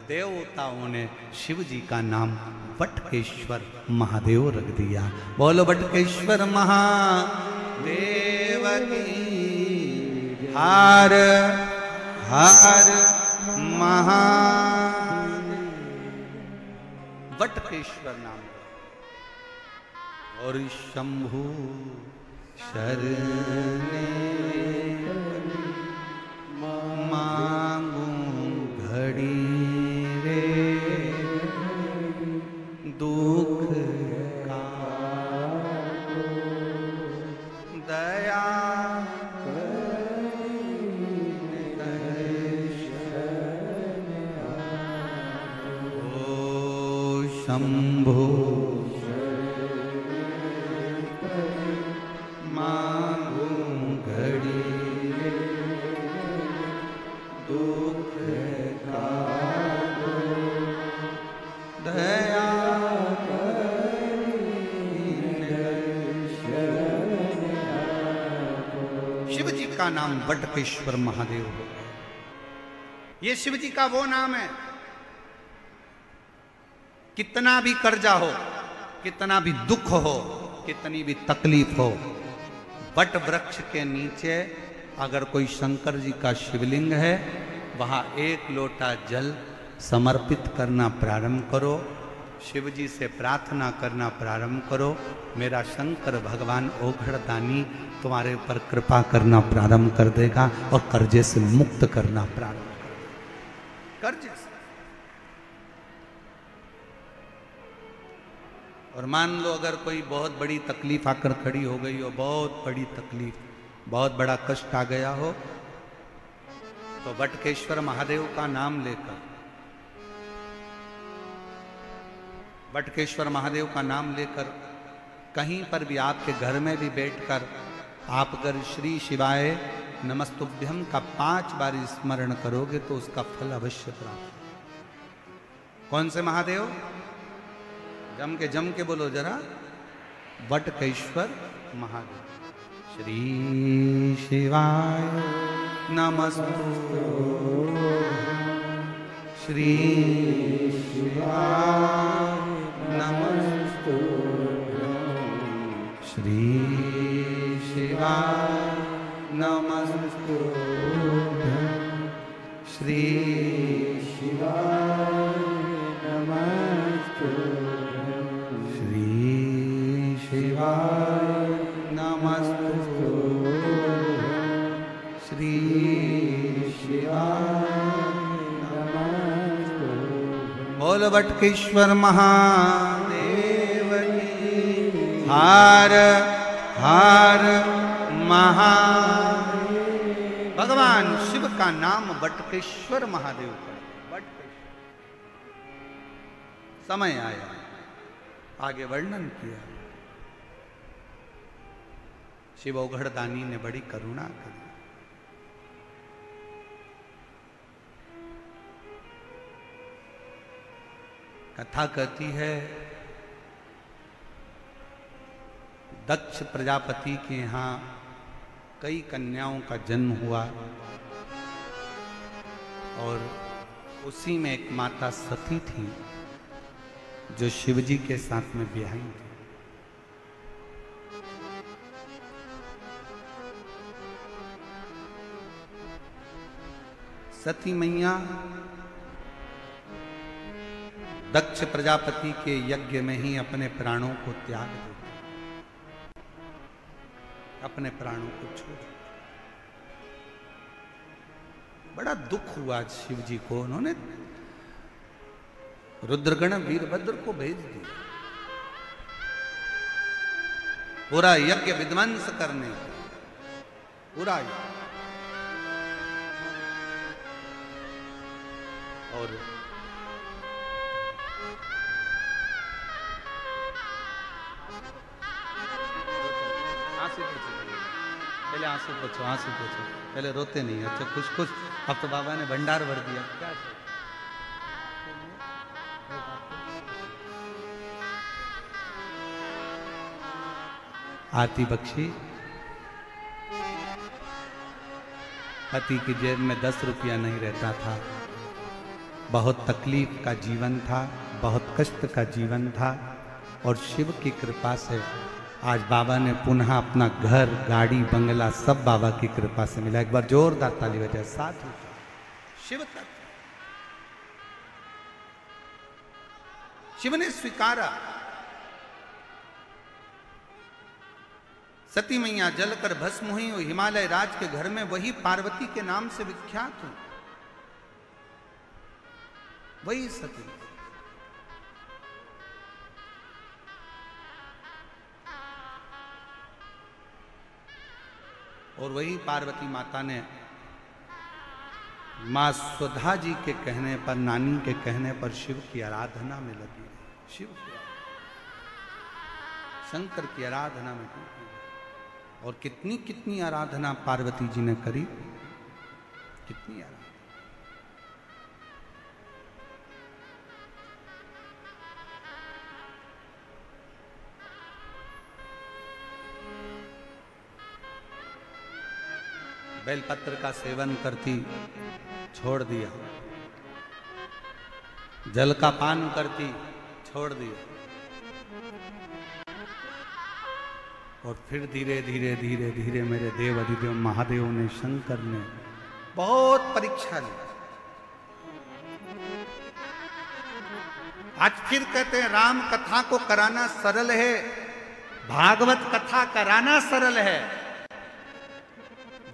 देवताओं ने शिव जी का नाम बटकेश्वर महादेव रख दिया। बोलो बटकेश्वर महादेव की हर हर महादेव। बटकेश्वर नाम। और शंभु शरणे मांगू घड़ी दुख का दया ओ शंभो मांगू घड़ी दुख का दया। शिव जी का नाम बटकेश्वर महादेव है। ये शिव जी का वो नाम है, कितना भी कर्जा हो, कितना भी दुख हो, कितनी भी तकलीफ हो, बट वृक्ष के नीचे अगर कोई शंकर जी का शिवलिंग है, वहां एक लोटा जल समर्पित करना प्रारंभ करो, शिव जी से प्रार्थना करना प्रारंभ करो। मेरा शंकर भगवान ओघड़दानी तुम्हारे ऊपर कृपा करना प्रारंभ कर देगा और कर्जे से मुक्त करना प्रारंभ कर देगा। कर्जे से। और मान लो अगर कोई बहुत बड़ी तकलीफ आकर खड़ी हो गई हो, बहुत बड़ी तकलीफ, बहुत बड़ा कष्ट आ गया हो, तो बटकेश्वर महादेव का नाम लेकर, बटकेश्वर महादेव का नाम लेकर कहीं पर भी आपके घर में भी बैठकर आप अगर श्री शिवाय नमस्तुभ्यम का 5 बार स्मरण करोगे तो उसका फल अवश्य प्राप्त। कौन से महादेव? जम के बोलो जरा, बटकेश्वर महादेव। श्री शिवाय नमस्तु, श्री शिवाय नमस्तु, श्री शिवाय नमस्तु, श्री शिवाय नमस्तु, श्री शिवाय नमस्तु, श्री शिवाय नमस्तु। बोल बटकेश्वर महादेव की। हर हर महादेव। भगवान शिव का नाम बटकेश्वर महादेव का। बटकेश्वर समय आया, आगे वर्णन किया। शिव औघड़दानी ने बड़ी करुणा करी। कथा कहती है, दक्ष प्रजापति के यहाँ कई कन्याओं का जन्म हुआ और उसी में एक माता सती थी जो शिवजी के साथ में ब्याही थी। सती मैया दक्ष प्रजापति के यज्ञ में ही अपने प्राणों को त्याग दी, अपने प्राणों को छोड़। बड़ा दुख हुआ शिव जी को। उन्होंने रुद्रगण वीरभद्र को भेज दिया पूरा यज्ञ विध्वंस करने को, पूरा यज्ञ। और पहले आंसू पोछो, आंसू पोछो। पहले रोते नहीं, अच्छा खुश खुश। अब तो बाबा ने भंडार भर दिया। क्या आती बख्शी, पति की जेब में 10 रुपया नहीं रहता था। बहुत तकलीफ का जीवन था, बहुत कष्ट का जीवन था। और शिव की कृपा से आज बाबा ने पुनः अपना घर, गाड़ी, बंगला सब बाबा की कृपा से मिला। एक बार जोरदार ताली बजाए। साथ शिव तत्व, शिव ने स्वीकारा। सती मैया जलकर भस्म हुई और हिमालय राज के घर में वही पार्वती के नाम से विख्यात हुई, वही सती। और वही पार्वती माता ने मां सुधा जी के कहने पर, नानी के कहने पर शिव की आराधना में लगी। शिव की, शंकर की आराधना में लगी। और कितनी कितनी आराधना पार्वती जी ने करी, कितनी आराधना। बेलपत्र का सेवन करती, छोड़ दिया। जल का पान करती, छोड़ दिया। और फिर धीरे धीरे धीरे धीरे मेरे देव अधिदेव महादेव ने, शंकर ने बहुत परीक्षा ली। आज फिर कहते हैं राम कथा को कराना सरल है, भागवत कथा कराना सरल है,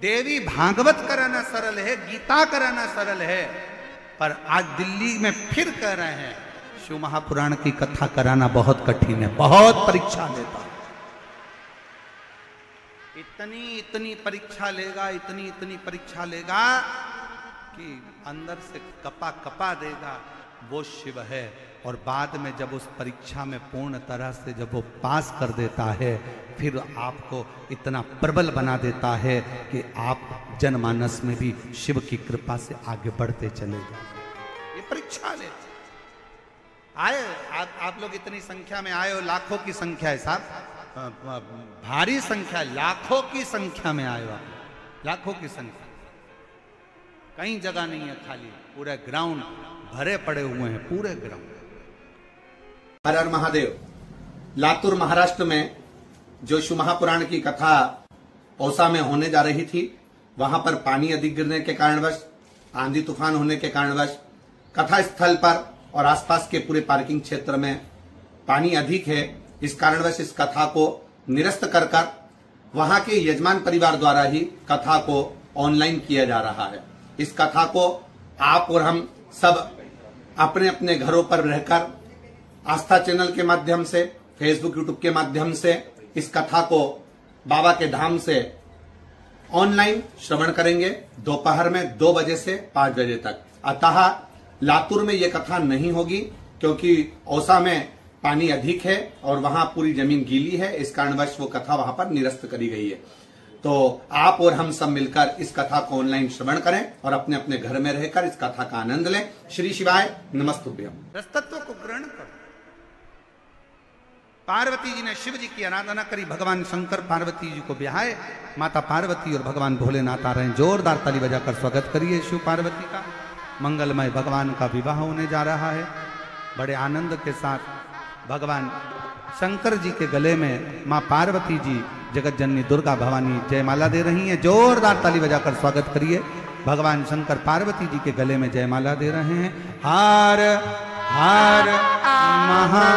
देवी भागवत कराना सरल है, गीता कराना सरल है। पर आज दिल्ली में फिर कह रहे हैं शिव महापुराण की कथा कराना बहुत कठिन है, बहुत परीक्षा लेता है। इतनी इतनी परीक्षा लेगा, इतनी इतनी परीक्षा लेगा कि अंदर से कपा कपा देगा, वो शिव है। और बाद में जब उस परीक्षा में पूर्ण तरह से जब वो पास कर देता है, फिर आपको इतना प्रबल बना देता है कि आप जनमानस में भी शिव की कृपा से आगे बढ़ते चले जाओ। ये परीक्षा लेते। आए आप लोग इतनी संख्या में आए हो, लाखों की संख्या है साहब, भारी संख्या, लाखों की संख्या में आए हो आप, लाखों की संख्या। कहीं जगह नहीं है खाली, पूरे ग्राउंड भरे पड़े हुए हैं, पूरे ग्राउंड। हर हर महादेव। लातूर महाराष्ट्र में जो शिव महापुराण की कथा औसा में होने जा रही थी, वहां पर पानी अधिक गिरने के कारणवश, आंधी तूफान होने के कारणवश कथा स्थल पर और आसपास के पूरे पार्किंग क्षेत्र में पानी अधिक है। इस कारणवश इस कथा को निरस्त कर वहां के यजमान परिवार द्वारा ही कथा को ऑनलाइन किया जा रहा है। इस कथा को आप और हम सब अपने अपने घरों पर रहकर आस्था चैनल के माध्यम से, फेसबुक यूट्यूब के माध्यम से इस कथा को बाबा के धाम से ऑनलाइन श्रवण करेंगे दोपहर में 2 बजे से 5 बजे तक। अतः लातूर में यह कथा नहीं होगी क्योंकि औसा में पानी अधिक है और वहां पूरी जमीन गीली है, इस कारणवश वो कथा वहां पर निरस्त करी गई है। तो आप और हम सब मिलकर इस कथा को ऑनलाइन श्रवण करें और अपने अपने घर में रहकर इस कथा का आनंद लें। श्री शिवाय नमस्तुभ्यम। रसतत्व को ग्रहण करो। पार्वती जी ने शिव जी की आराधना करी, भगवान शंकर पार्वती जी को ब्याहे, माता पार्वती और भगवान भोलेनाथ आ रहे हैं। जोरदार ताली बजाकर स्वागत करिए शिव पार्वती का। मंगलमय भगवान का विवाह होने जा रहा है। बड़े आनंद के साथ भगवान शंकर जी के गले में मां पार्वती जी जगत जननी दुर्गा भवानी जयमाला दे रही हैं। जोरदार ताली बजाकर स्वागत करिए। भगवान शंकर पार्वती जी के गले में जयमाला दे रहे हैं। हर हर महा